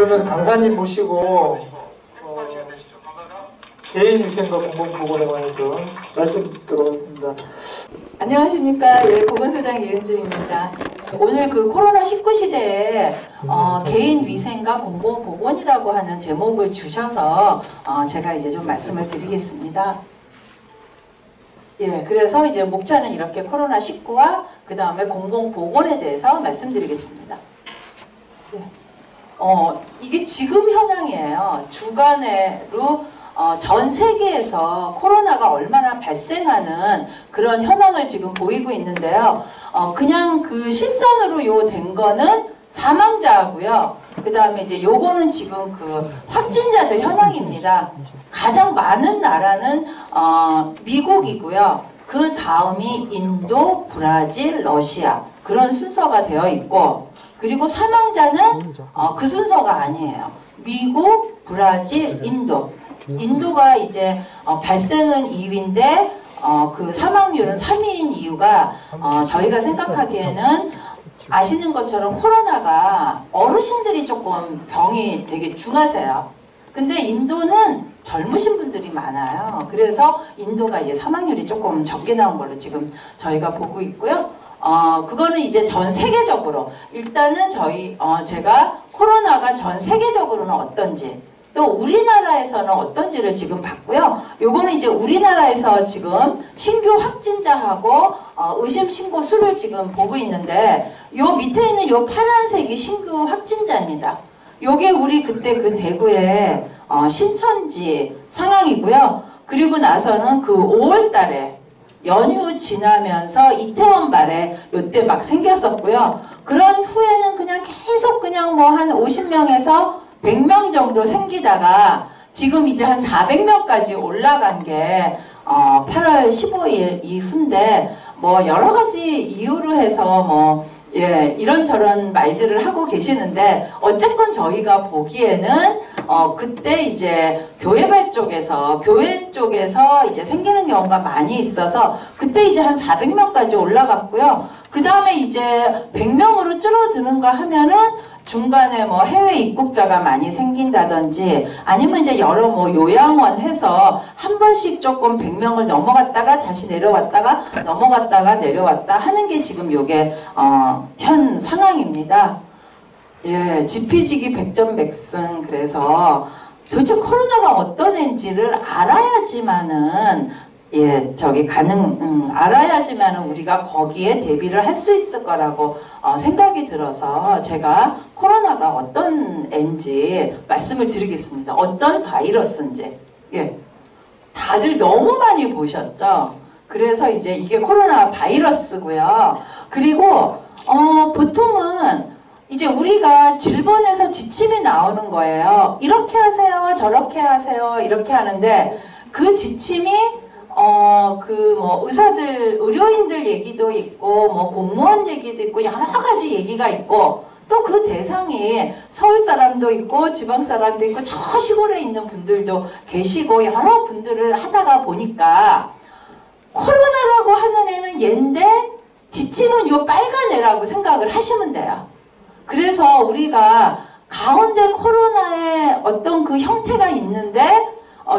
그러면 강사님 모시고 개인위생과 공공보건에 관해서 말씀 듣도록 하겠습니다. 안녕하십니까. 예, 보건소장 이은주입니다. 오늘 그 코로나19 시대에 개인위생과 공공보건이라고 하는 제목을 주셔서 제가 이제 좀 말씀을 드리겠습니다. 예, 그래서 이제 목차는 이렇게 코로나19와 그 다음에 공공보건에 대해서 말씀드리겠습니다. 예. 이게 지금 현황이에요. 주간으로 전 세계에서 코로나가 얼마나 발생하는 그런 현황을 지금 보이고 있는데요. 그냥 그 실선으로 요 된 거는 사망자고요. 그 다음에 이제 요거는 지금 그 확진자들 현황입니다. 가장 많은 나라는 미국이고요. 그 다음이 인도, 브라질, 러시아 그런 순서가 되어 있고, 그리고 사망자는 그 순서가 아니에요. 미국, 브라질, 인도. 인도가 이제 발생은 2위인데 그 사망률은 3위인 이유가 저희가 생각하기에는 아시는 것처럼 코로나가 어르신들이 조금 병이 되게 중하세요. 근데 인도는 젊으신 분들이 많아요. 그래서 인도가 이제 사망률이 조금 적게 나온 걸로 지금 저희가 보고 있고요. 그거는 이제 전 세계적으로 일단은 제가 코로나가 전 세계적으로는 어떤지, 또 우리나라에서는 어떤지를 지금 봤고요. 요거는 이제 우리나라에서 지금 신규 확진자하고 의심 신고 수를 지금 보고 있는데, 요 밑에 있는 요 파란색이 신규 확진자입니다. 요게 우리 그때 그 대구의 신천지 상황이고요. 그리고 나서는 그 5월 달에 연휴 지나면서 이태원 발에 요때 막 생겼었고요. 그런 후에는 그냥 계속 그냥 뭐 한 50명에서 100명 정도 생기다가 지금 이제 한 400명까지 올라간 게 8월 15일 이후인데, 뭐 여러 가지 이유로 해서 뭐 예, 이런저런 말들을 하고 계시는데, 어쨌건 저희가 보기에는 그때 이제 교회 쪽에서 이제 생기는 경우가 많이 있어서 그때 이제 한 400명까지 올라갔고요. 그 다음에 이제 100명으로 줄어드는가 하면은 중간에 뭐 해외 입국자가 많이 생긴다든지, 아니면 이제 여러 뭐 요양원 해서 한 번씩 조금 100명을 넘어갔다가 다시 내려왔다가 넘어갔다가 내려왔다 하는 게 지금 요게 현 상황입니다. 예, 지피지기 백전백승. 그래서 도대체 코로나가 어떤 애인지를 알아야지만은 알아야지만은 우리가 거기에 대비를 할 수 있을 거라고 생각이 들어서 제가 코로나가 어떤 애인지 말씀을 드리겠습니다. 어떤 바이러스인지. 예. 다들 너무 많이 보셨죠? 그래서 이제 이게 코로나 바이러스고요. 그리고 보통은 이제 우리가 질본에서 지침이 나오는 거예요. 이렇게 하세요, 저렇게 하세요, 이렇게 하는데, 그 지침이 뭐 의료인들 얘기도 있고, 뭐 공무원 얘기도 있고, 여러 가지 얘기가 있고, 또 그 대상이 서울 사람도 있고, 지방 사람도 있고, 저 시골에 있는 분들도 계시고, 여러 분들을 하다가 보니까, 코로나라고 하는 애는 얘인데, 지침은 요 빨간 애라고 생각을 하시면 돼요. 그래서 우리가 가운데 코로나의 어떤 그 형태가 있는데,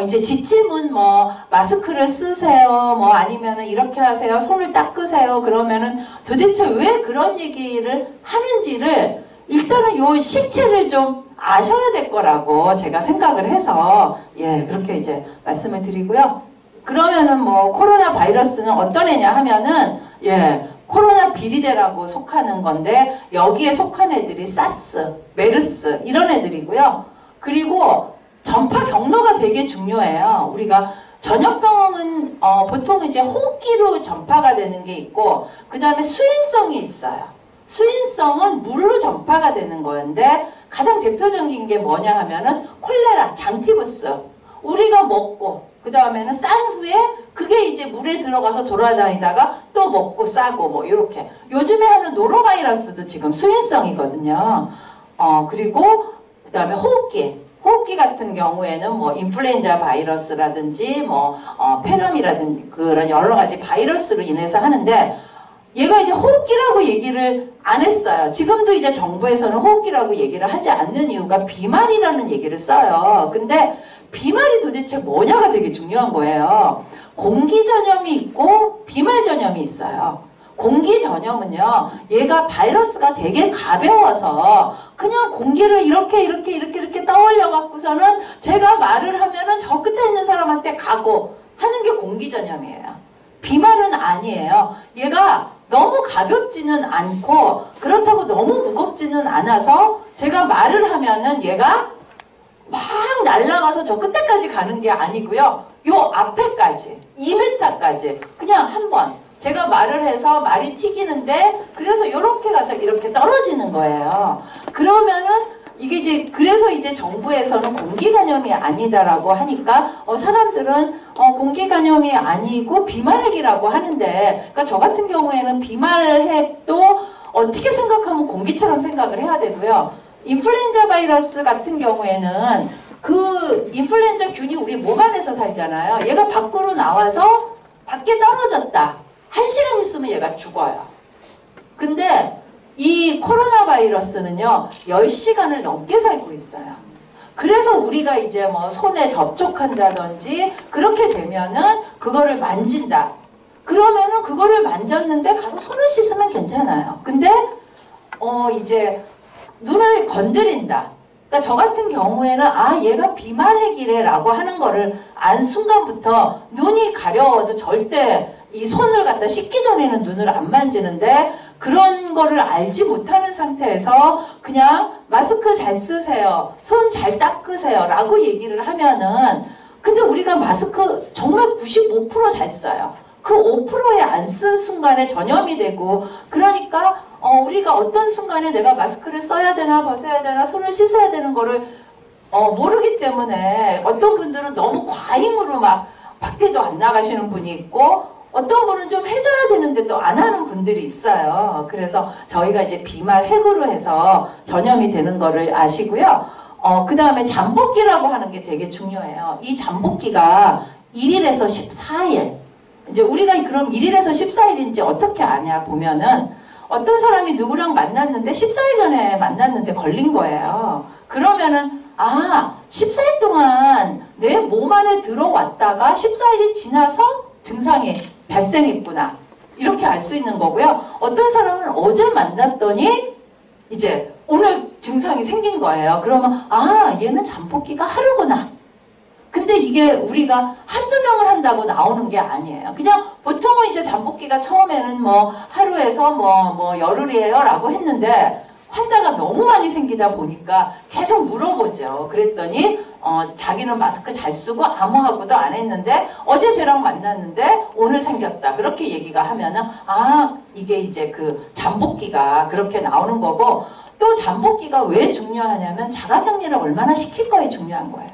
이제 지침은 뭐 마스크를 쓰세요, 뭐 아니면은 이렇게 하세요, 손을 닦으세요. 그러면은 도대체 왜 그런 얘기를 하는지를 일단은 요 실체를 좀 아셔야 될 거라고 제가 생각을 해서 예, 그렇게 이제 말씀을 드리고요. 그러면은 뭐 코로나 바이러스는 어떤 애냐 하면은 예, 코로나 비리대라고 속하는 건데, 여기에 속한 애들이 사스, 메르스 이런 애들이고요. 그리고 전파 경로가 되게 중요해요. 우리가 전염병은 보통 이제 호흡기로 전파가 되는 게 있고, 그 다음에 수인성이 있어요. 수인성은 물로 전파가 되는 건데, 가장 대표적인 게 뭐냐 하면은 콜레라, 장티푸스. 우리가 먹고 그 다음에는 싼 후에 그게 이제 물에 들어가서 돌아다니다가 또 먹고 싸고 뭐 이렇게. 요즘에 하는 노로바이러스도 지금 수인성이거든요. 그리고 그 다음에 호흡기 같은 경우에는 뭐 인플루엔자 바이러스라든지 뭐 폐렴이라든지 그런 여러 가지 바이러스로 인해서 하는데, 얘가 이제 호흡기라고 얘기를 안 했어요. 지금도 이제 정부에서는 호흡기라고 얘기를 하지 않는 이유가 비말이라는 얘기를 써요. 근데 비말이 도대체 뭐냐가 되게 중요한 거예요. 공기 전염이 있고 비말 전염이 있어요. 공기 전염은요, 얘가 바이러스가 되게 가벼워서 그냥 공기를 이렇게 떠올려 갖고서는 제가 말을 하면은 저 끝에 있는 사람한테 가고 하는 게 공기 전염이에요. 비말은 아니에요. 얘가 너무 가볍지는 않고 그렇다고 너무 무겁지는 않아서 제가 말을 하면은 얘가 막 날아가서 저 끝에까지 가는 게 아니고요. 요 앞에까지 2m까지 그냥 한번 제가 말을 해서 말이 튀기는데 그래서 이렇게 가서 이렇게 떨어지는 거예요. 그러면은 이게 이제 그래서 이제 정부에서는 공기 감염이 아니다라고 하니까 사람들은 공기 감염이 아니고 비말핵이라고 하는데, 그러니까 저 같은 경우에는 비말핵도 어떻게 생각하면 공기처럼 생각을 해야 되고요. 인플루엔자 바이러스 같은 경우에는 그 인플루엔자 균이 우리 몸 안에서 살잖아요. 얘가 밖으로 나와서 밖에 떨어졌다. 1시간 있으면 얘가 죽어요. 근데 이 코로나 바이러스는요, 10시간을 넘게 살고 있어요. 그래서 우리가 이제 뭐 손에 접촉한다든지 그렇게 되면은 그거를 만진다. 그러면은 그거를 만졌는데 가서 손을 씻으면 괜찮아요. 근데 이제 눈을 건드린다. 그러니까 저 같은 경우에는 얘가 비말핵이래 라고 하는 거를 안 순간부터 눈이 가려워도 절대 이 손을 갖다 씻기 전에는 눈을 안 만지는데, 그런 거를 알지 못하는 상태에서 그냥 마스크 잘 쓰세요, 손 잘 닦으세요 라고 얘기를 하면은, 근데 우리가 마스크 정말 95% 잘 써요. 그 5%에 안 쓴 순간에 전염이 되고, 그러니까 우리가 어떤 순간에 내가 마스크를 써야 되나 벗어야 되나 손을 씻어야 되는 거를 모르기 때문에 어떤 분들은 너무 과잉으로 막 밖에도 안 나가시는 분이 있고, 어떤 분은 좀 해줘야 되는데 또 안 하는 분들이 있어요. 그래서 저희가 이제 비말핵으로 해서 전염이 되는 거를 아시고요. 그 다음에 잠복기라고 하는 게 되게 중요해요. 이 잠복기가 1일에서 14일. 이제 우리가 그럼 1일에서 14일인지 어떻게 아냐 보면은, 어떤 사람이 누구랑 만났는데 14일 전에 만났는데 걸린 거예요. 그러면은 14일 동안 내 몸 안에 들어왔다가 14일이 지나서 증상이 발생했구나, 이렇게 알 수 있는 거고요. 어떤 사람은 어제 만났더니 이제 오늘 증상이 생긴 거예요. 그러면 얘는 잠복기가 하루구나. 근데 이게 우리가 한두 명을 한다고 나오는 게 아니에요. 그냥 보통은 이제 잠복기가 처음에는 뭐 하루에서 뭐 열흘이에요 라고 했는데, 환자가 너무 많이 생기다 보니까 계속 물어보죠. 그랬더니 자기는 마스크 잘 쓰고 아무하고도 안 했는데 어제 쟤랑 만났는데 오늘 생겼다, 그렇게 얘기가 하면은 이게 이제 그 잠복기가 그렇게 나오는 거고, 또 잠복기가 왜 중요하냐면 자가격리를 얼마나 시킬 거에 중요한 거예요.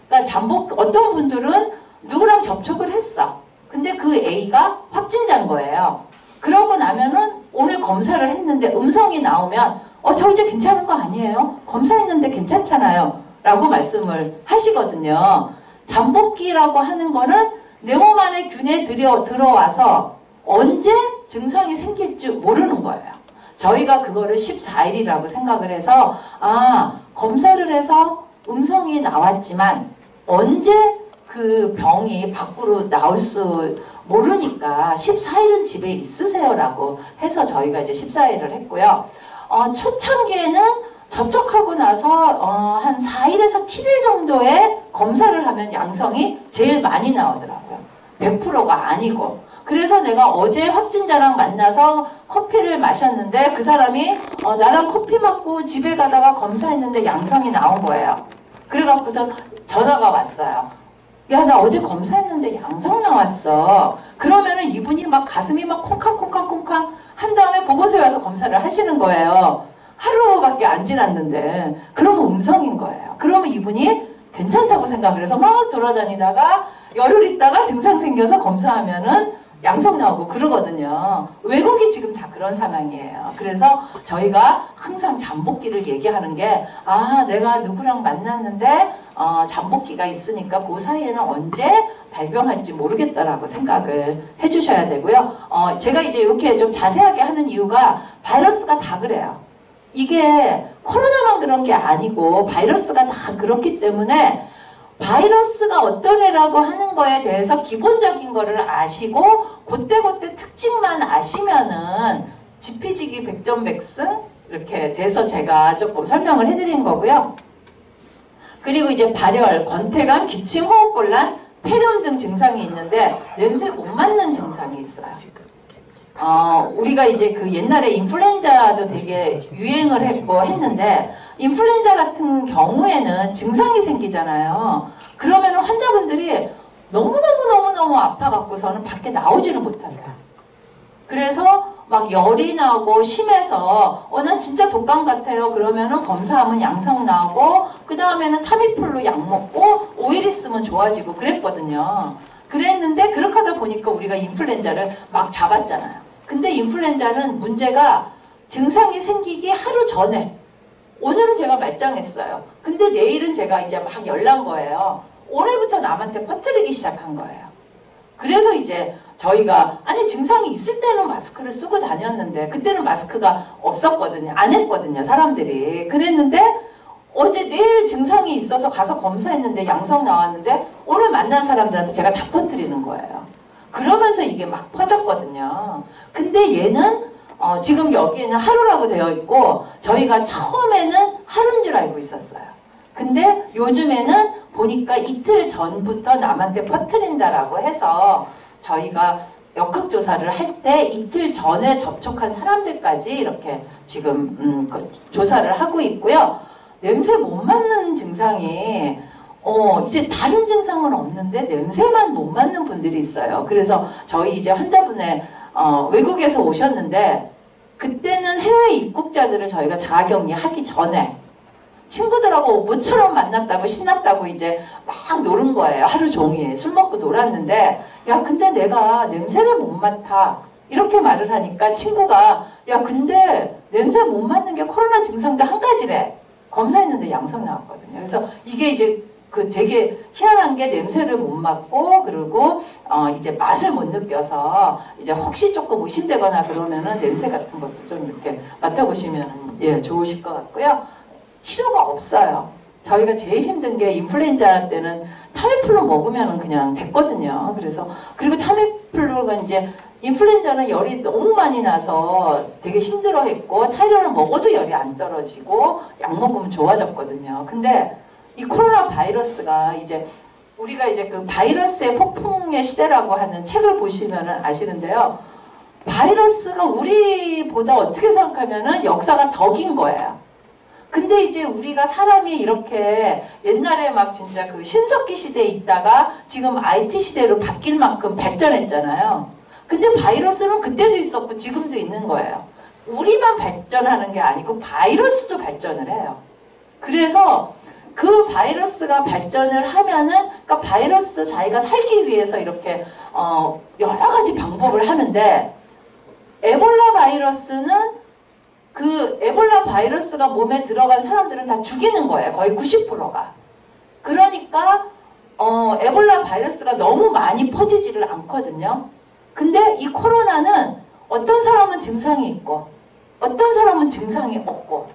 그러니까 어떤 분들은 누구랑 접촉을 했어. 근데 그 A가 확진자인 거예요. 그러고 나면은 오늘 검사를 했는데 음성이 나오면 저 이제 괜찮은 거 아니에요? 검사했는데 괜찮잖아요 라고 말씀을 하시거든요. 잠복기라고 하는 거는 내 몸 안에 균에 들어와서 언제 증상이 생길지 모르는 거예요. 저희가 그거를 14일이라고 생각을 해서 검사를 해서 음성이 나왔지만 언제 그 병이 밖으로 나올 수 모르니까 14일은 집에 있으세요 라고 해서 저희가 이제 14일을 했고요. 초창기에는 접촉하고 나서 한 4일에서 7일 정도의 검사를 하면 양성이 제일 많이 나오더라고요. 100%가 아니고. 그래서 내가 어제 확진자랑 만나서 커피를 마셨는데 그 사람이 나랑 커피 마고 집에 가다가 검사했는데 양성이 나온 거예요. 그래갖고서 전화가 왔어요. 야, 나 어제 검사했는데 양성 나왔어. 그러면은 이분이 막 가슴이 막 콩캉콩캉콩캉 한 다음에 보건소에 와서 검사를 하시는 거예요. 하루밖에 안 지났는데. 그러면 음성인 거예요. 그러면 이분이 괜찮다고 생각을 해서 막 돌아다니다가 열흘 있다가 증상 생겨서 검사하면은 양성 나오고 그러거든요. 외국이 지금 다 그런 상황이에요. 그래서 저희가 항상 잠복기를 얘기하는 게, 아, 내가 누구랑 만났는데 잠복기가 있으니까 그 사이에는 언제 발병할지 모르겠다라고 생각을 해주셔야 되고요. 제가 이제 이렇게 좀 자세하게 하는 이유가 바이러스가 다 그래요. 이게 코로나만 그런 게 아니고 바이러스가 다 그렇기 때문에 바이러스가 어떤 애라고 하는 거에 대해서 기본적인 거를 아시고 그때그때 특징만 아시면은 지피지기 백전백승 이렇게 돼서 제가 조금 설명을 해드린 거고요. 그리고 이제 발열, 권태감, 기침, 호흡곤란, 폐렴 등 증상이 있는데 냄새 못 맡는 증상이 있어요. 우리가 이제 그 옛날에 인플루엔자도 되게 유행을 했고 했는데 인플루엔자 같은 경우에는 증상이 생기잖아요. 그러면 환자분들이 너무너무 아파갖고서는 밖에 나오지를 못하세요. 그래서 막 열이 나고 심해서 난 진짜 독감 같아요. 그러면은 검사하면 양성 나오고 그 다음에는 타미플루 약 먹고 5일 있으면 좋아지고 그랬거든요. 그랬는데 그렇게 하다 보니까 우리가 인플루엔자를 막 잡았잖아요. 근데 인플루엔자는 문제가 증상이 생기기 하루 전에, 오늘은 제가 말짱했어요. 근데 내일은 제가 이제 막 열난 거예요. 올해부터 남한테 퍼뜨리기 시작한 거예요. 그래서 이제 저희가 아니 증상이 있을 때는 마스크를 쓰고 다녔는데 그때는 마스크가 없었거든요. 안 했거든요. 사람들이. 그랬는데 어제 내일 증상이 있어서 가서 검사했는데 양성 나왔는데 오늘 만난 사람들한테 제가 다 퍼뜨리는 거예요. 그러면서 이게 막 퍼졌거든요. 근데 얘는 지금 여기에는 하루라고 되어 있고 저희가 처음에는 하루인 줄 알고 있었어요. 근데 요즘에는 보니까 이틀 전부터 남한테 퍼뜨린다라고 해서 저희가 역학조사를 할 때 이틀 전에 접촉한 사람들까지 이렇게 지금 조사를 하고 있고요. 냄새 못 맡는 증상이 이제 다른 증상은 없는데 냄새만 못 맡는 분들이 있어요. 그래서 저희 이제 환자분의 외국에서 오셨는데 그때는 해외 입국자들을 저희가 자가격리하기 전에 친구들하고 모처럼 만났다고 신났다고 이제 막 노는 거예요. 하루 종일 술 먹고 놀았는데 야 근데 내가 냄새를 못 맡아 이렇게 말을 하니까 친구가 야 근데 냄새 못 맡는 게 코로나 증상도 한 가지래. 검사했는데 양성 나왔거든요. 그래서 이게 이제 그 되게 희한한 게 냄새를 못 맡고 그리고 이제 맛을 못 느껴서 이제 혹시 조금 의심되거나 그러면은 냄새 같은 것도 좀 이렇게 맡아보시면 예 좋으실 것 같고요. 치료가 없어요. 저희가 제일 힘든 게 인플루엔자 때는 타미플루 먹으면 그냥 됐거든요. 그래서 그리고 타미플루가 이제 인플루엔자는 열이 너무 많이 나서 되게 힘들어했고 타이레놀 먹어도 열이 안 떨어지고 약 먹으면 좋아졌거든요. 근데 이 코로나 바이러스가 이제 우리가 이제 그 바이러스의 폭풍의 시대라고 하는 책을 보시면 아시는데요. 바이러스가 우리보다 어떻게 생각하면은 역사가 더 긴 거예요. 근데 이제 우리가 사람이 이렇게 옛날에 막 진짜 그 신석기 시대에 있다가 지금 IT 시대로 바뀔 만큼 발전했잖아요. 근데 바이러스는 그때도 있었고 지금도 있는 거예요. 우리만 발전하는 게 아니고 바이러스도 발전을 해요. 그래서 그 바이러스가 발전을 하면은 그러니까 바이러스도 자기가 살기 위해서 이렇게 여러 가지 방법을 하는데 에볼라 바이러스는 그 에볼라 바이러스가 몸에 들어간 사람들은 다 죽이는 거예요. 거의 90%가. 그러니까 에볼라 바이러스가 너무 많이 퍼지지를 않거든요. 근데 이 코로나는 어떤 사람은 증상이 있고 어떤 사람은 증상이 없고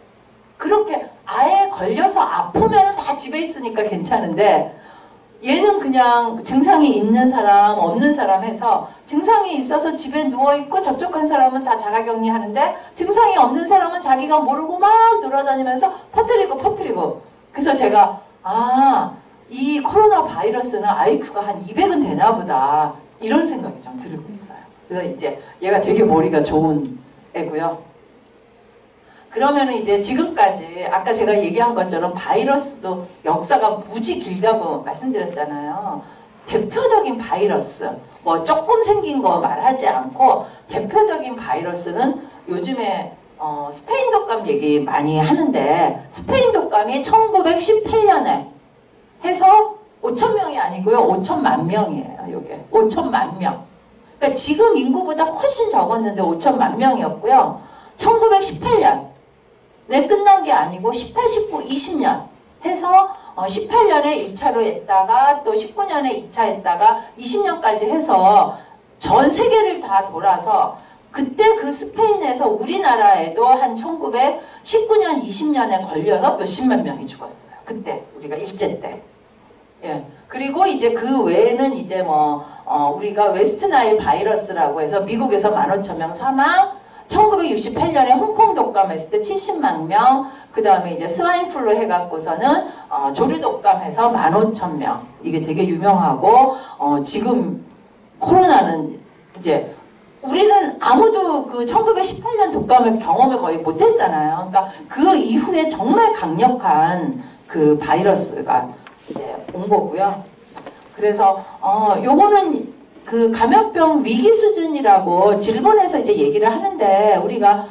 그렇게 아예 걸려서 아프면 다 집에 있으니까 괜찮은데 얘는 그냥 증상이 있는 사람 없는 사람 해서 증상이 있어서 집에 누워있고 접촉한 사람은 다 자가격리 하는데 증상이 없는 사람은 자기가 모르고 막 돌아다니면서 퍼뜨리고 그래서 제가 이 코로나 바이러스는 IQ가 한 200은 되나 보다 이런 생각이 좀 들고 있어요. 그래서 이제 얘가 되게 머리가 좋은 애고요. 그러면 이제 지금까지 아까 제가 얘기한 것처럼 바이러스도 역사가 무지 길다고 말씀드렸잖아요. 대표적인 바이러스, 뭐 조금 생긴 거 말하지 않고 대표적인 바이러스는 요즘에 스페인 독감 얘기 많이 하는데 스페인 독감이 1918년에 해서 5,000명이 아니고요. 5천만 명이에요. 요게 5천만 명. 그러니까 그러니까 지금 인구보다 훨씬 적었는데 5천만 명이었고요. 1918년에 끝난 게 아니고 18, 19, 20년 해서 18년에 1차로 했다가 또 19년에 2차 했다가 20년까지 해서 전 세계를 다 돌아서 그때 그 스페인에서 우리나라에도 한 1919년, 20년에 걸려서 몇십만 명이 죽었어요. 그때 우리가 일제 때. 예. 그리고 이제 그 외에는 이제 우리가 웨스트나일 바이러스라고 해서 미국에서 15,000명 사망, 1968년에 홍콩 독감했을 때 70만 명, 그 다음에 이제 스와인플루 해갖고서는 조류 독감해서 15,000명. 이게 되게 유명하고 지금 코로나는 이제 우리는 아무도 그 1918년 독감을 경험을 거의 못했잖아요. 그러니까 그 이후에 정말 강력한 그 바이러스가 이제 온 거고요. 그래서 요거는 그 감염병 위기 수준이라고 일본에서 이제 얘기를 하는데 우리가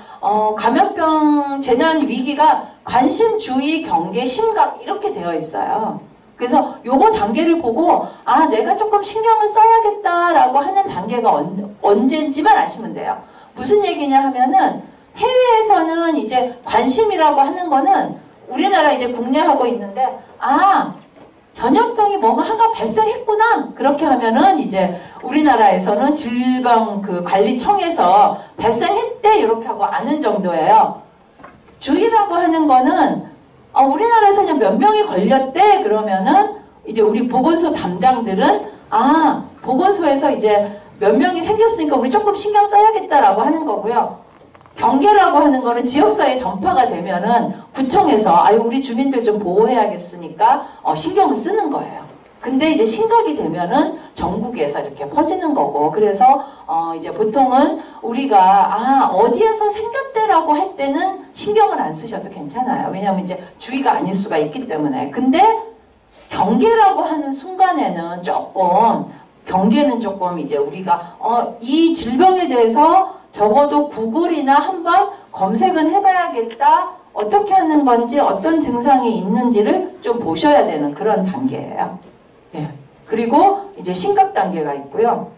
감염병 재난 위기가 관심, 주의, 경계, 심각 이렇게 되어 있어요. 그래서 요거 단계를 보고 내가 조금 신경을 써야겠다라고 하는 단계가 언제인지만 아시면 돼요. 무슨 얘기냐 하면은 해외에서는 이제 관심이라고 하는 거는 우리나라 이제 국내하고 있는데 전염병이 뭔가 한가 발생했구나 그렇게 하면은 이제 우리나라에서는 질병관리청에서 발생했대 이렇게 하고 아는 정도예요. 주의라고 하는 거는 우리나라에서 그냥 몇 명이 걸렸대 그러면은 이제 우리 보건소 담당들은 보건소에서 이제 몇 명이 생겼으니까 우리 조금 신경 써야겠다라고 하는 거고요. 경계라고 하는 거는 지역사회 전파가 되면은 구청에서 우리 주민들 좀 보호해야겠으니까 신경을 쓰는 거예요. 근데 이제 심각이 되면은 전국에서 이렇게 퍼지는 거고 그래서 이제 보통은 우리가 어디에서 생겼대라고 할 때는 신경을 안 쓰셔도 괜찮아요. 왜냐하면 이제 주의가 아닐 수가 있기 때문에. 근데 경계라고 하는 순간에는 경계는 조금 이제 우리가 이 질병에 대해서 적어도 구글이나 한번 검색은 해봐야겠다. 어떻게 하는 건지 어떤 증상이 있는지를 좀 보셔야 되는 그런 단계예요. 예. 그리고 이제 심각 단계가 있고요.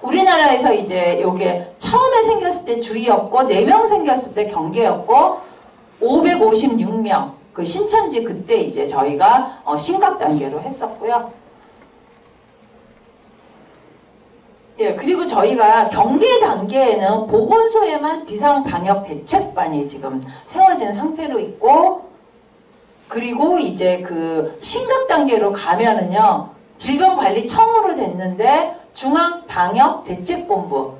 우리나라에서 이제 요게 처음에 생겼을 때 주의였고 4명 생겼을 때 경계였고 556명 그 신천지 그때 이제 저희가 심각 단계로 했었고요. 예, 그리고 저희가 경계 단계에는 보건소에만 비상방역대책반이 지금 세워진 상태로 있고 그리고 이제 그 심각 단계로 가면은요 질병관리청으로 됐는데 중앙방역대책본부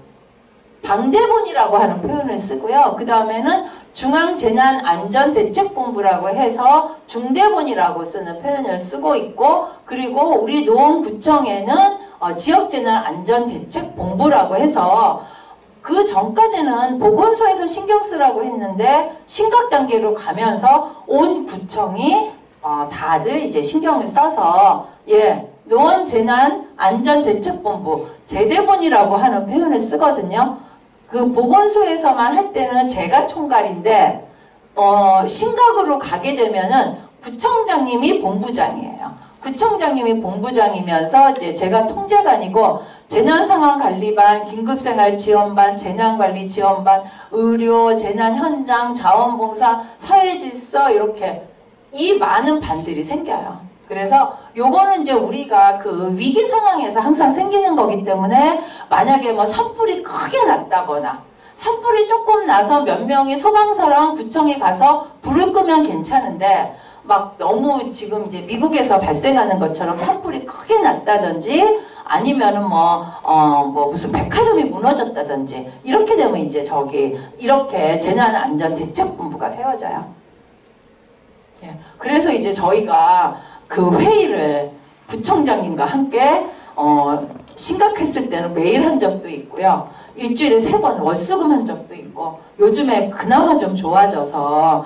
방대본이라고 하는 표현을 쓰고요. 그 다음에는 중앙재난안전대책본부라고 해서 중대본이라고 쓰는 표현을 쓰고 있고 그리고 우리 노원구청에는 지역재난안전대책본부라고 해서 그 전까지는 보건소에서 신경 쓰라고 했는데 심각 단계로 가면서 온 구청이 다들 이제 신경을 써서 노원재난안전대책본부 제대본이라고 하는 표현을 쓰거든요. 그 보건소에서만 할 때는 제가 총괄인데 심각으로 가게 되면은 구청장님이 본부장이에요. 구청장님이 본부장이면서 이제 제가 통제관이고 재난상황관리반, 긴급생활지원반, 재난관리지원반, 의료, 재난현장, 자원봉사, 사회질서 이렇게 이 많은 반들이 생겨요. 그래서 요거는 이제 우리가 그 위기 상황에서 항상 생기는 거기 때문에 만약에 산불이 크게 났다거나 산불이 조금 나서 몇 명이 소방서랑 구청에 가서 불을 끄면 괜찮은데 막 너무 지금 이제 미국에서 발생하는 것처럼 산불이 크게 났다든지 아니면은 무슨 백화점이 무너졌다든지 이렇게 되면 이제 이렇게 재난안전대책본부가 세워져요. 예. 그래서 이제 저희가 그 회의를 구청장님과 함께 심각했을 때는 매일 한 적도 있고요. 일주일에 3번 월수금 한 적도 있고 요즘에 그나마 좀 좋아져서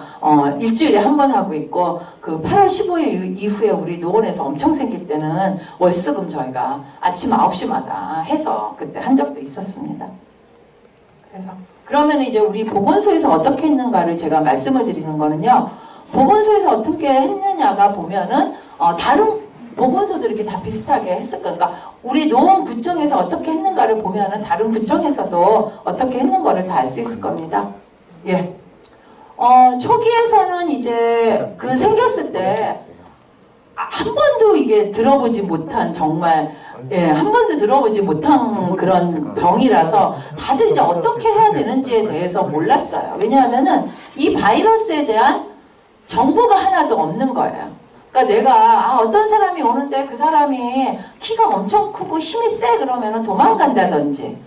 일주일에 한 번 하고 있고 그 8월 15일 이후에 우리 노원에서 엄청 생길 때는 월수금 저희가 아침 9시마다 해서 그때 한 적도 있었습니다. 그래서 그러면 이제 우리 보건소에서 어떻게 했는가를 제가 말씀을 드리는 거는요. 보건소에서 어떻게 했느냐가 보면은 다른 보건소도 이렇게 다 비슷하게 했을 거니까 우리 노원구청에서 어떻게 했는가를 보면은 다른 구청에서도 어떻게 했는가를 다 알 수 있을 겁니다. 예. 초기에서는 이제 그 생겼을 때 한 번도 이게 들어보지 못한 정말 한 번도 들어보지 못한 그런 병이라서 다들 이제 어떻게 해야 되는지에 대해서 몰랐어요. 왜냐하면은 이 바이러스에 대한 정보가 하나도 없는 거예요. 그러니까 내가 어떤 사람이 오는데 그 사람이 키가 엄청 크고 힘이 세 그러면은 도망간다든지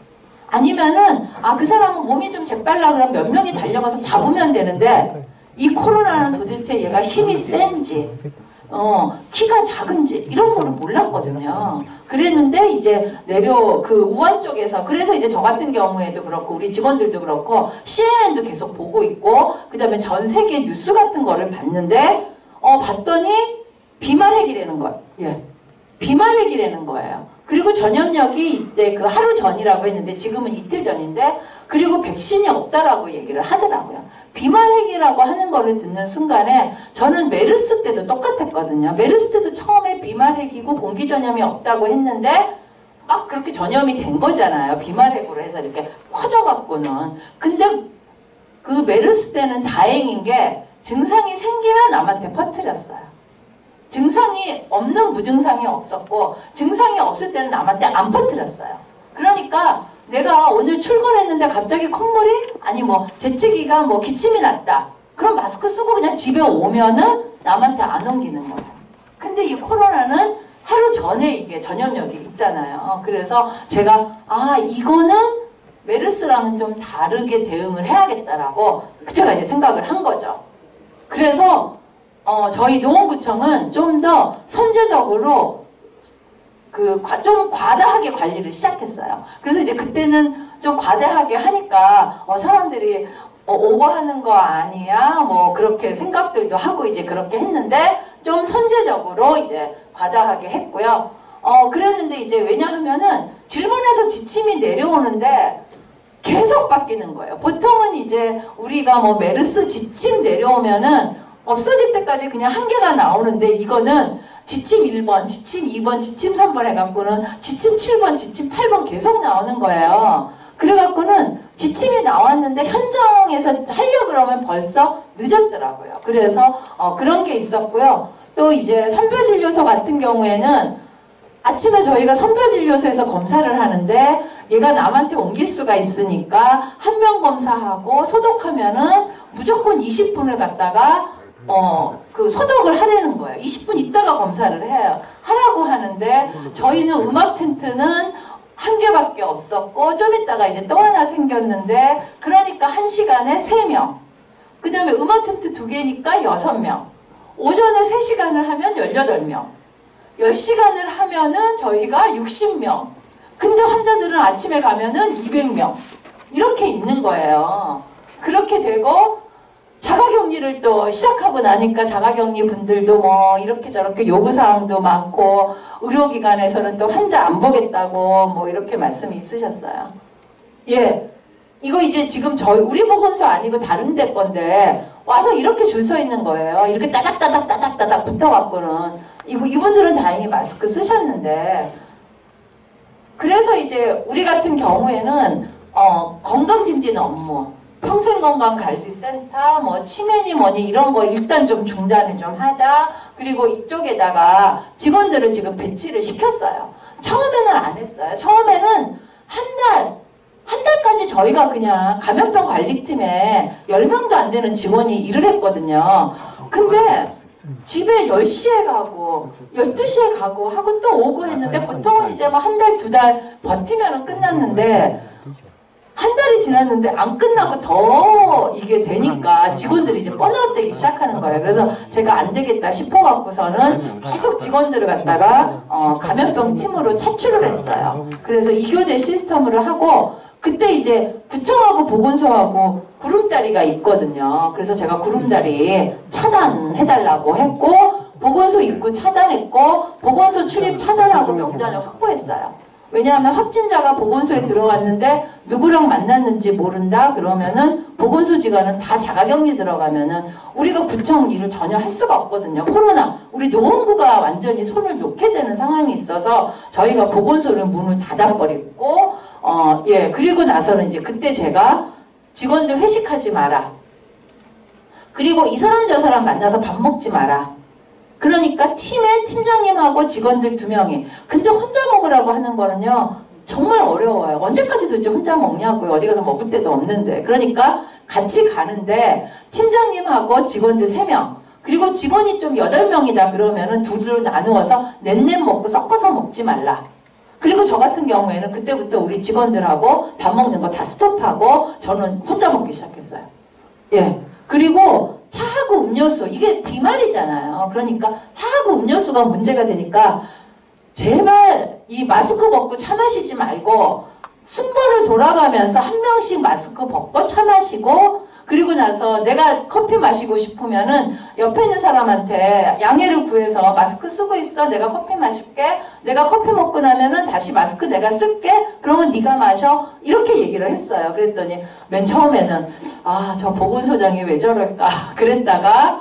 아니면은 그 사람은 몸이 좀 재빨라 그러면 몇 명이 달려가서 잡으면 되는데 이 코로나는 도대체 얘가 힘이 센지 키가 작은지 이런 거를 몰랐거든요. 그랬는데 이제 그 우한 쪽에서 그래서 이제 저 같은 경우에도 그렇고 우리 직원들도 그렇고 CNN도 계속 보고 있고 그 다음에 전 세계 뉴스 같은 거를 봤는데 봤더니 비말핵이라는 거예요. 예. 비말핵이라는 거예요. 그리고 전염력이 이제 그 하루 전이라고 했는데 지금은 이틀 전인데 그리고 백신이 없다라고 얘기를 하더라고요. 비말핵이라고 하는 거를 듣는 순간에 저는 메르스 때도 똑같았거든요. 메르스 때도 처음에 비말핵이고 공기 전염이 없다고 했는데 막 그렇게 전염이 된 거잖아요. 비말핵으로 해서 이렇게 퍼져갖고는. 근데 그 메르스 때는 다행인 게 증상이 생기면 남한테 퍼뜨렸어요. 증상이 없는 무증상이 없었고 증상이 없을 때는 남한테 안 퍼뜨렸어요. 그러니까 내가 오늘 출근했는데 갑자기 콧물이 아니 뭐 재채기가 뭐 기침이 났다. 그럼 마스크 쓰고 그냥 집에 오면은 남한테 안 옮기는 거예요. 근데 이 코로나는 하루 전에 이게 전염력이 있잖아요. 그래서 제가 이거는 메르스랑은 좀 다르게 대응을 해야겠다라고 제가 이제 생각을 한 거죠. 그래서 저희 노원구청은 좀 더 선제적으로 좀 과다하게 관리를 시작했어요. 그래서 이제 그때는 좀 과다하게 하니까 사람들이 오버하는 거 아니야? 뭐 그렇게 생각들도 하고 이제 그렇게 했는데 좀 선제적으로 이제 과다하게 했고요. 그랬는데 이제 왜냐하면은 질문에서 지침이 내려오는데 계속 바뀌는 거예요. 보통은 이제 우리가 뭐 메르스 지침 내려오면은 없어질 때까지 그냥 한 개가 나오는데 이거는 지침 1번, 지침 2번, 지침 3번 해갖고는 지침 7번, 지침 8번 계속 나오는 거예요. 그래갖고는 지침이 나왔는데 현장에서 하려고 그러면 벌써 늦었더라고요. 그래서 그런 게 있었고요. 또 이제 선별진료소 같은 경우에는 아침에 저희가 선별진료소에서 검사를 하는데 얘가 남한테 옮길 수가 있으니까 한 명 검사하고 소독하면은 무조건 20분을 갖다가 그 소독을 하라는 거예요. 20분 있다가 검사를 해요. 하라고 하는데 저희는 음압 텐트는 한 개밖에 없었고 좀 있다가 이제 또 하나 생겼는데 그러니까 1시간에 3명 그 다음에 음압 텐트 2개니까 6명 오전에 3시간을 하면 18명 10시간을 하면은 저희가 60명 근데 환자들은 아침에 가면은 200명 이렇게 있는 거예요. 그렇게 되고 자가격리를 또 시작하고 나니까 자가격리 분들도 뭐 이렇게 저렇게 요구사항도 많고 의료기관에서는 또 환자 안 보겠다고 뭐 이렇게 말씀이 있으셨어요. 예, 이거 이제 지금 우리 보건소 아니고 다른 데 건데 와서 이렇게 줄 서 있는 거예요. 이렇게 따닥따닥 붙어갖고는 이분들은 다행히 마스크 쓰셨는데 그래서 이제 우리 같은 경우에는 건강증진 업무 평생건강관리센터 뭐 치매니 뭐니 이런 거 일단 좀 중단을 좀 하자. 그리고 이쪽에다가 직원들을 지금 배치를 시켰어요. 처음에는 안 했어요. 처음에는 한 달까지 저희가 그냥 감염병 관리팀에 10명도 안 되는 직원이 일을 했거든요. 근데 집에 10시에 가고 12시에 가고 하고 또 오고 했는데 보통은 이제 뭐 한 달, 2달 버티면 끝났는데 한 달이 지났는데 안 끝나고 더 이게 되니까 직원들이 이제 번아웃되기 시작하는 거예요. 그래서 제가 안 되겠다 싶어갖고서는 계속 직원들을 갖다가 감염병 팀으로 차출을 했어요. 그래서 2교대 시스템으로 하고 그때 이제 구청하고 보건소하고 구름다리가 있거든요. 그래서 제가 구름다리 차단해달라고 했고 보건소 입구 차단했고 보건소 출입 차단하고 명단을 확보했어요. 왜냐하면 확진자가 보건소에 들어왔는데 누구랑 만났는지 모른다 그러면은 보건소직원은 다 자가격리 들어가면은 우리가 구청 일을 전혀 할 수가 없거든요. 코로나 우리 노원구가 완전히 손을 놓게 되는 상황이 있어서 저희가 보건소를 문을 닫아버렸고 예 그리고 나서는 이제 그때 제가 직원들 회식하지 마라. 그리고 이 사람 저 사람 만나서 밥 먹지 마라. 그러니까 팀의 팀장님하고 직원들 2명이 근데 혼자 먹으라고 하는 거는요 정말 어려워요. 언제까지 도대체 혼자 먹냐고요. 어디 가서 먹을 데도 없는데. 그러니까 같이 가는데 팀장님하고 직원들 3명 그리고 직원이 좀 8명이다 그러면은 둘로 나누어서 넷넷 먹고 섞어서 먹지 말라. 그리고 저 같은 경우에는 그때부터 우리 직원들하고 밥 먹는 거 다 스톱하고 저는 혼자 먹기 시작했어요. 예. 그리고 차하고 음료수 이게 비말이잖아요. 그러니까 차하고 음료수가 문제가 되니까 제발 이 마스크 벗고 차 마시지 말고 순번을 돌아가면서 한 명씩 마스크 벗고 차 마시고 그리고 나서 내가 커피 마시고 싶으면은 옆에 있는 사람한테 양해를 구해서 마스크 쓰고 있어 내가 커피 마실게 내가 커피 먹고 나면은 다시 마스크 내가 쓸게 그러면 네가 마셔 이렇게 얘기를 했어요. 그랬더니 맨 처음에는 아 저 보건소장이 왜 저럴까 그랬다가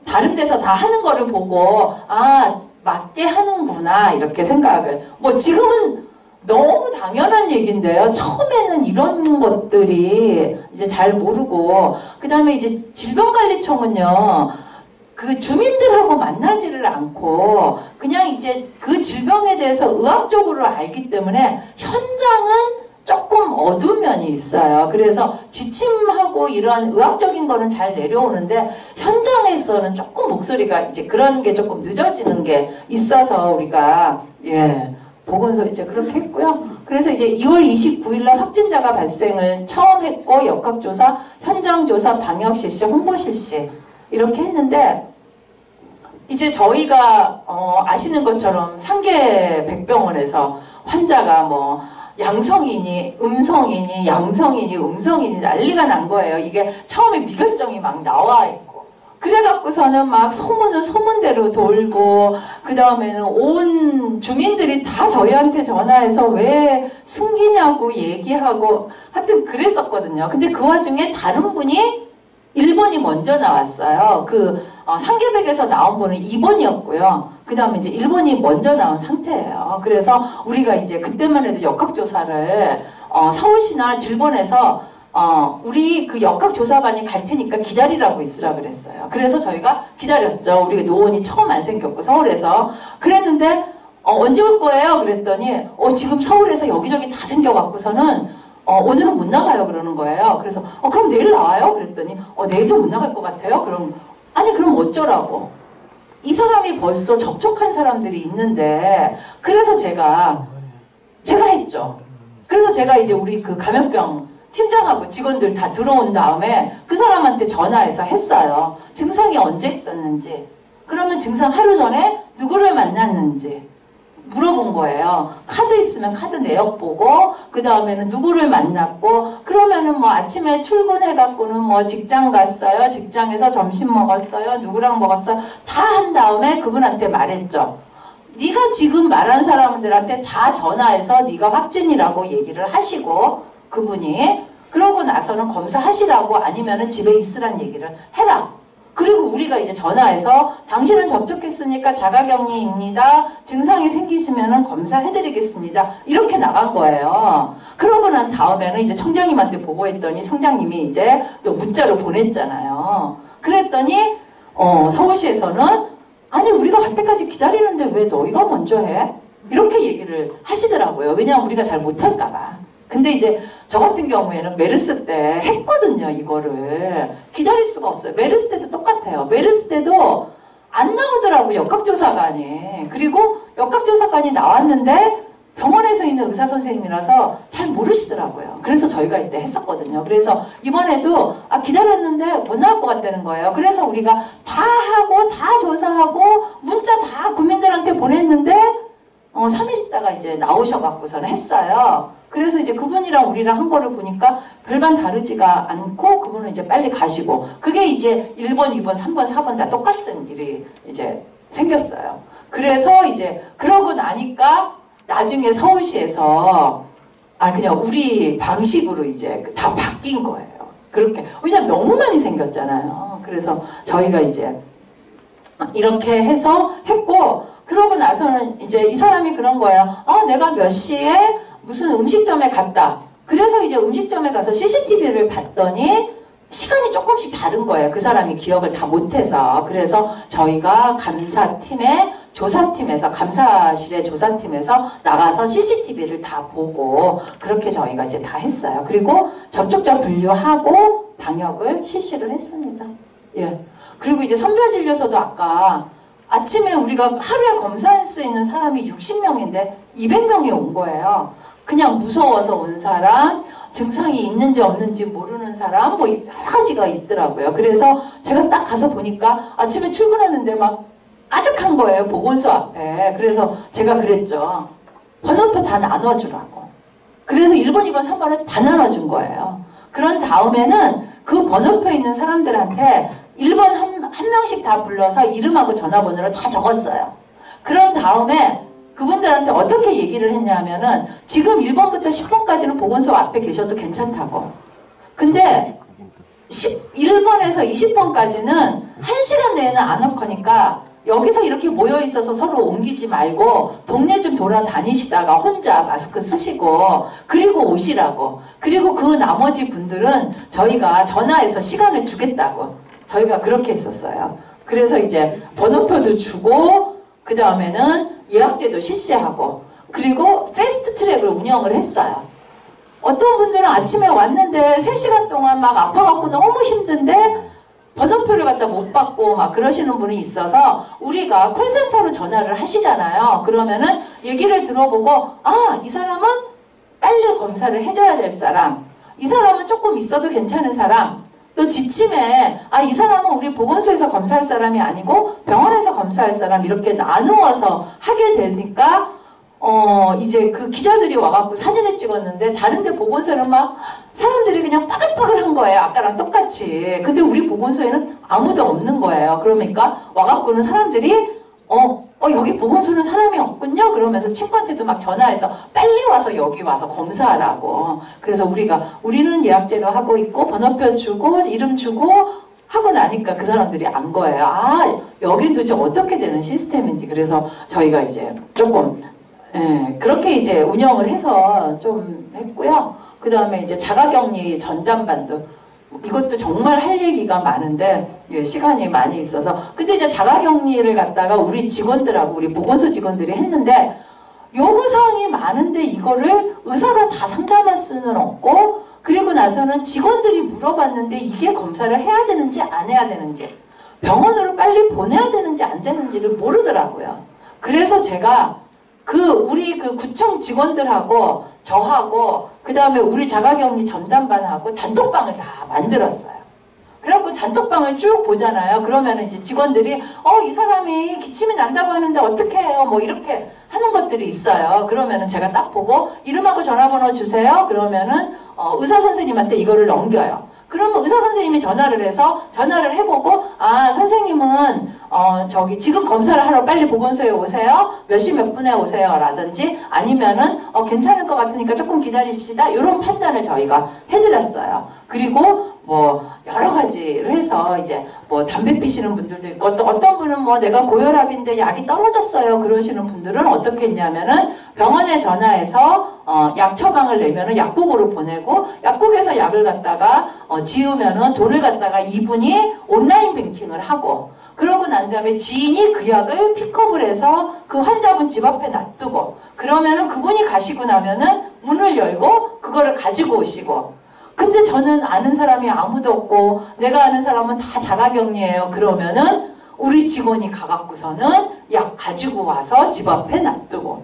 다른 데서 다 하는 거를 보고 아 맞게 하는구나 이렇게 생각을 뭐 지금은 너무 당연한 얘기인데요. 처음에는 이런 것들이 이제 잘 모르고 그 다음에 이제 질병관리청은요. 그 주민들하고 만나지를 않고 그냥 이제 그 질병에 대해서 의학적으로 알기 때문에 현장은 조금 어두운 면이 있어요. 그래서 지침하고 이런 의학적인 거는 잘 내려오는데 현장에서는 조금 목소리가 이제 그런 게 조금 늦어지는 게 있어서 우리가 예. 보건소 이제 그렇게 했고요. 그래서 이제 2월 29일날 확진자가 발생을 처음 했고 역학조사, 현장조사, 방역실시, 홍보실시 이렇게 했는데 이제 저희가 아시는 것처럼 상계 백병원에서 환자가 뭐 양성이니 음성이니 양성이니 음성이니 난리가 난 거예요. 이게 처음에 미결정이 막 나와 있고 그래갖고서는 막 소문은 소문대로 돌고 그 다음에는 온 주민들이 다 저희한테 전화해서 왜 숨기냐고 얘기하고 하여튼 그랬었거든요. 근데 그 와중에 다른 분이 1번이 먼저 나왔어요. 그 상계백에서 나온 분은 2번이었고요. 그 다음에 이제 1번이 먼저 나온 상태예요. 그래서 우리가 이제 그때만 해도 역학조사를 서울시나 질본에서 우리 그 역학조사반이 갈 테니까 기다리라고 있으라 그랬어요. 그래서 저희가 기다렸죠. 우리 노원이 처음 안 생겼고 서울에서. 그랬는데 언제 올 거예요? 그랬더니 지금 서울에서 여기저기 다 생겨갖고서는 오늘은 못 나가요 그러는 거예요. 그래서 그럼 내일 나와요? 그랬더니 내일도 못 나갈 것 같아요. 그럼 아니 그럼 어쩌라고. 이 사람이 벌써 접촉한 사람들이 있는데 그래서 제가 했죠. 그래서 제가 이제 우리 그 감염병 팀장하고 직원들 다 들어온 다음에 그 사람한테 전화해서 했어요. 증상이 언제 있었는지 그러면 증상 하루 전에 누구를 만났는지 물어본 거예요. 카드 있으면 카드 내역 보고 그 다음에는 누구를 만났고 그러면은 뭐 아침에 출근해갖고는 뭐 직장 갔어요. 직장에서 점심 먹었어요. 누구랑 먹었어요. 다 한 다음에 그분한테 말했죠. 네가 지금 말한 사람들한테 다 전화해서 네가 확진이라고 얘기를 하시고 그분이 그러고 나서는 검사하시라고 아니면은 집에 있으란 얘기를 해라. 그리고 우리가 이제 전화해서 당신은 접촉했으니까 자가격리입니다. 증상이 생기시면은 검사해드리겠습니다. 이렇게 나간 거예요. 그러고 난 다음에는 이제 청장님한테 보고했더니 청장님이 이제 또 문자로 보냈잖아요. 그랬더니 서울시에서는 아니 우리가 갈 때까지 기다리는데 왜 너희가 먼저 해? 이렇게 얘기를 하시더라고요. 왜냐하면 우리가 잘 못할까봐. 근데 이제 저 같은 경우에는 메르스 때 했거든요. 이거를 기다릴 수가 없어요. 메르스 때도 똑같아요. 메르스 때도 안 나오더라고요. 역학조사관이. 그리고 역학조사관이 나왔는데 병원에서 있는 의사선생님이라서 잘 모르시더라고요. 그래서 저희가 이때 했었거든요. 그래서 이번에도 기다렸는데 못 나올 것 같다는 거예요. 그래서 우리가 다 하고 다 조사하고 문자 다 국민들한테 보냈는데 3일 있다가 이제 나오셔갖고서는 했어요. 그래서 이제 그분이랑 우리랑 한 거를 보니까 별반 다르지가 않고 그분은 이제 빨리 가시고 그게 이제 1번, 2번, 3번, 4번 다 똑같은 일이 이제 생겼어요. 그래서 이제 그러고 나니까 나중에 서울시에서 그냥 우리 방식으로 이제 다 바뀐 거예요. 그렇게. 왜냐면 너무 많이 생겼잖아요. 그래서 저희가 이제 이렇게 해서 했고, 그러고 나서는 이제 이 사람이 그런 거예요. 내가 몇 시에 무슨 음식점에 갔다. 그래서 이제 음식점에 가서 CCTV를 봤더니 시간이 조금씩 다른 거예요. 그 사람이 기억을 다 못해서. 그래서 저희가 감사팀에 조사팀에서 감사실의 조사팀에서 나가서 CCTV를 다 보고 그렇게 저희가 이제 다 했어요. 그리고 접촉자 분류하고 방역을 실시를 했습니다. 예. 그리고 이제 선별진료소도 아까 아침에 우리가 하루에 검사할 수 있는 사람이 60명인데 200명이 온 거예요. 그냥 무서워서 온 사람, 증상이 있는지 없는지 모르는 사람, 뭐 여러 가지가 있더라고요. 그래서 제가 딱 가서 보니까 아침에 출근하는데 막 가득한 거예요. 보건소 앞에. 그래서 제가 그랬죠. 번호표 다 나눠주라고. 그래서 1번, 2번, 3번을 다 나눠준 거예요. 그런 다음에는 그 번호표 있는 사람들한테 1번 한 명씩 다 불러서 이름하고 전화번호를 다 적었어요. 그런 다음에 그분들한테 어떻게 얘기를 했냐면은 지금 1번부터 10번까지는 보건소 앞에 계셔도 괜찮다고. 근데 1번에서 20번까지는 1시간 내에는 안 올 거니까 여기서 이렇게 모여 있어서 서로 옮기지 말고 동네 좀 돌아다니시다가 혼자 마스크 쓰시고 그리고 오시라고. 그리고 그 나머지 분들은 저희가 전화해서 시간을 주겠다고. 저희가 그렇게 했었어요. 그래서 이제 번호표도 주고 그 다음에는 예약제도 실시하고 그리고 패스트 트랙을 운영을 했어요. 어떤 분들은 아침에 왔는데 3시간 동안 막 아파갖고 너무 힘든데 번호표를 갖다 못 받고 막 그러시는 분이 있어서 우리가 콜센터로 전화를 하시잖아요. 그러면은 얘기를 들어보고 이 사람은 빨리 검사를 해줘야 될 사람, 이 사람은 조금 있어도 괜찮은 사람, 또 지침에 이 사람은 우리 보건소에서 검사할 사람이 아니고 병원에서 검사할 사람 이렇게 나누어서 하게 되니까 이제 그 기자들이 와갖고 사진을 찍었는데 다른 데 보건소는 막 사람들이 그냥 빠글빠글한 거예요. 아까랑 똑같이. 근데 우리 보건소에는 아무도 없는 거예요. 그러니까 와갖고는 사람들이 여기 보건소는 사람이 없군요. 그러면서 친구한테도 막 전화해서 빨리 와서 여기 와서 검사하라고. 그래서 우리는 예약제로 하고 있고 번호표 주고 이름 주고 하고 나니까 그 사람들이 안 거예요. 여긴 도대체 어떻게 되는 시스템인지. 그래서 저희가 이제 조금 그렇게 이제 운영을 해서 좀 했고요. 그 다음에 이제 자가격리 전담반도 이것도 정말 할 얘기가 많은데 시간이 많이 있어서 근데 이제 자가격리를 갖다가 우리 직원들하고 우리 보건소 직원들이 했는데 요구사항이 많은데 이거를 의사가 다 상담할 수는 없고 그리고 나서는 직원들이 물어봤는데 이게 검사를 해야 되는지 안 해야 되는지 병원으로 빨리 보내야 되는지 안 되는지를 모르더라고요. 그래서 제가 우리 구청 직원들하고 저하고 그 다음에 우리 자가격리 전담반하고 단톡방을 다 만들었어요. 그래갖고 단톡방을 쭉 보잖아요. 그러면 이제 직원들이 이 사람이 기침이 난다고 하는데 어떻게 해요? 뭐 이렇게 하는 것들이 있어요. 그러면은 제가 딱 보고 이름하고 전화번호 주세요. 그러면은 의사 선생님한테 이거를 넘겨요. 그러면 의사 선생님이 전화를 해보고 선생님은 지금 검사를 하러 빨리 보건소에 오세요. 몇 시 몇 분에 오세요. 라든지 아니면은 괜찮을 것 같으니까 조금 기다리십시다. 이런 판단을 저희가 해드렸어요. 그리고 뭐 여러 가지를 해서 이제 뭐 담배 피시는 분들도 있고 어떤 분은 뭐 내가 고혈압인데 약이 떨어졌어요. 그러시는 분들은 어떻게 했냐면은 병원에 전화해서 약 처방을 내면은 약국으로 보내고 약국에서 약을 갖다가 지으면은 돈을 갖다가 이분이 온라인 뱅킹을 하고 그러고 난 다음에 지인이 그 약을 픽업을 해서 그 환자분 집 앞에 놔두고 그러면은 그분이 가시고 나면은 문을 열고 그거를 가지고 오시고 근데 저는 아는 사람이 아무도 없고 내가 아는 사람은 다 자가격리예요. 그러면은 우리 직원이 가갖고서는 약 가지고 와서 집 앞에 놔두고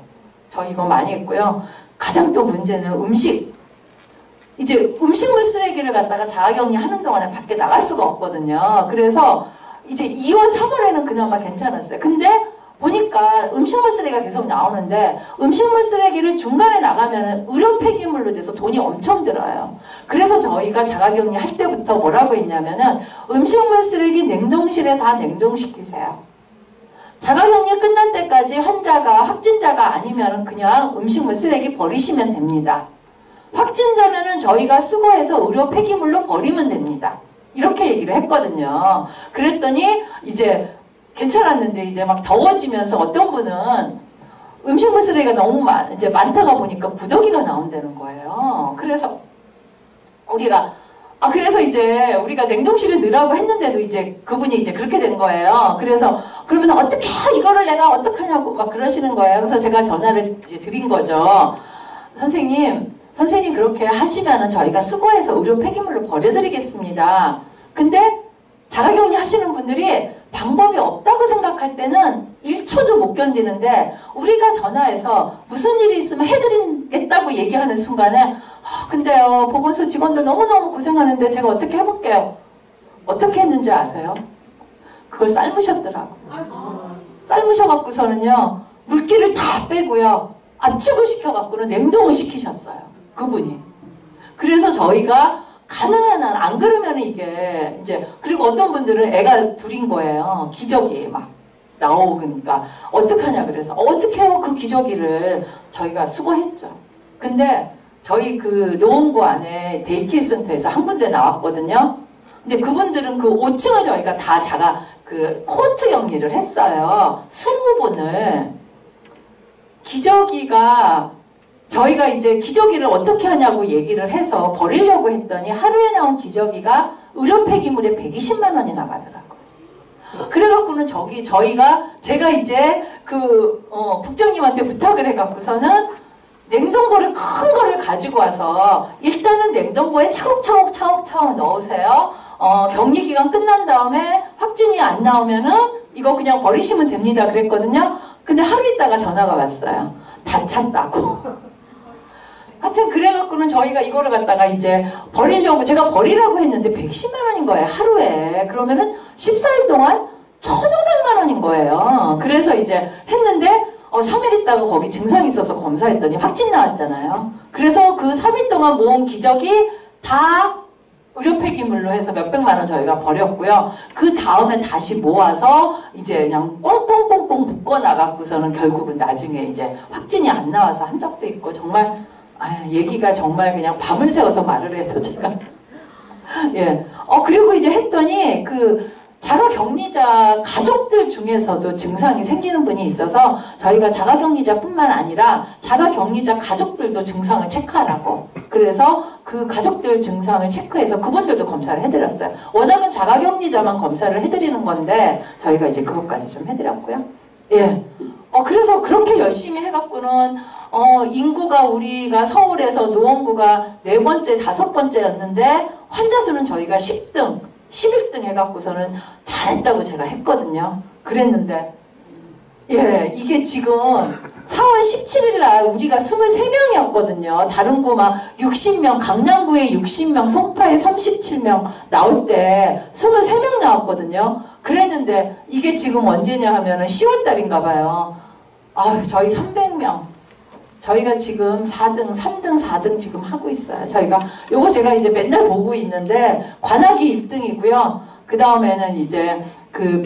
저 이거 많이 했고요. 가장 또 문제는 음식. 이제 음식물 쓰레기를 갖다가 자가격리 하는 동안에 밖에 나갈 수가 없거든요. 그래서 이제 2월, 3월에는 그나마 괜찮았어요. 근데 보니까 음식물 쓰레기가 계속 나오는데 음식물 쓰레기를 중간에 나가면 의료 폐기물로 돼서 돈이 엄청 들어요. 그래서 저희가 자가격리 할 때부터 뭐라고 했냐면은 음식물 쓰레기 냉동실에 다 냉동시키세요. 자가격리 끝날 때까지 환자가 확진자가 아니면 그냥 음식물 쓰레기 버리시면 됩니다. 확진자면은 저희가 수거해서 의료 폐기물로 버리면 됩니다. 이렇게 얘기를 했거든요. 그랬더니 이제 괜찮았는데 이제 막 더워지면서 어떤 분은 음식물 쓰레기가 너무 이제 많다가 보니까 구더기가 나온다는 거예요. 그래서 그래서 이제 우리가 냉동실에 넣으라고 했는데도 이제 그분이 이제 그렇게 된 거예요. 그러면서 어떻게 이거를 내가 어떡하냐고 막 그러시는 거예요. 그래서 제가 전화를 이제 드린 거죠. 선생님 그렇게 하시면은 저희가 수거해서 의료 폐기물로 버려드리겠습니다. 근데 자가격리 하시는 분들이 방법이 없다고 생각할 때는 1초도 못 견디는데 우리가 전화해서 무슨 일이 있으면 해드리겠다고 얘기하는 순간에 근데요 보건소 직원들 너무너무 고생하는데 제가 어떻게 해볼게요. 어떻게 했는지 아세요? 그걸 삶으셨더라고요. 삶으셔갖고서는요 물기를 다 빼고요 압축을 시켜갖고는 냉동을 시키셨어요. 그분이. 그래서 저희가 가능한 한 안 그러면 이게 이제 그리고 어떤 분들은 애가 둘인 거예요. 기저귀 막 나오니까 어떡하냐 그래서 어떻게 해요 그 기저귀를 저희가 수거했죠. 근데 저희 그 노원구 안에 데이케어 센터에서 한 군데 나왔거든요. 근데 그분들은 그 5층을 저희가 다 그 코호트 격리를 했어요. 20분을 기저귀가 저희가 이제 기저귀를 어떻게 하냐고 얘기를 해서 버리려고 했더니 하루에 나온 기저귀가 의료 폐기물에 120만 원이 나가더라고요. 그래갖고는 제가 이제 국장님한테 부탁을 해갖고서는 냉동고를 큰 거를 가지고 와서 일단은 냉동고에 차곡차곡 넣으세요. 격리 기간 끝난 다음에 확진이 안 나오면은 이거 그냥 버리시면 됩니다. 그랬거든요. 근데 하루 있다가 전화가 왔어요. 다 찼다고. 하여튼 그래갖고는 저희가 이거를 갖다가 이제 버리려고 제가 버리라고 했는데 120만 원인 거예요. 하루에. 그러면은 14일 동안 1,500만 원인 거예요. 그래서 이제 했는데 3일 있다가 거기 증상이 있어서 검사했더니 확진 나왔잖아요. 그래서 그 3일 동안 모은 기저귀 다 의료 폐기물로 해서 몇백만 원 저희가 버렸고요. 그 다음에 다시 모아서 이제 그냥 꽁꽁꽁꽁 묶어 나가고서는 결국은 나중에 이제 확진이 안 나와서 한 적도 있고 정말 얘기가 정말 그냥 밤을 새워서 말을 해도 제가 예. 그리고 이제 했더니 그 자가격리자 가족들 중에서도 증상이 생기는 분이 있어서 저희가 자가격리자뿐만 아니라 자가격리자 가족들도 증상을 체크하라고 그래서 그 가족들 증상을 체크해서 그분들도 검사를 해드렸어요. 워낙은 자가격리자만 검사를 해드리는 건데 저희가 이제 그것까지 좀 해드렸고요. 예. 그래서 그렇게 열심히 해갖고는 인구가 우리가 서울에서 노원구가 4번째, 5번째였는데 환자 수는 저희가 10등, 11등 해갖고서는 잘했다고 제가 했거든요. 그랬는데 예, 이게 지금 4월 17일 날 우리가 23명이었거든요. 다른 구 막 60명, 강남구에 60명, 송파에 37명 나올 때 23명 나왔거든요. 그랬는데 이게 지금 언제냐 하면은 10월 달인가 봐요. 저희 300명. 저희가 지금 4등, 3등, 4등 지금 하고 있어요. 요거 제가 이제 맨날 보고 있는데, 관악이 1등이고요. 그 다음에는 이제 그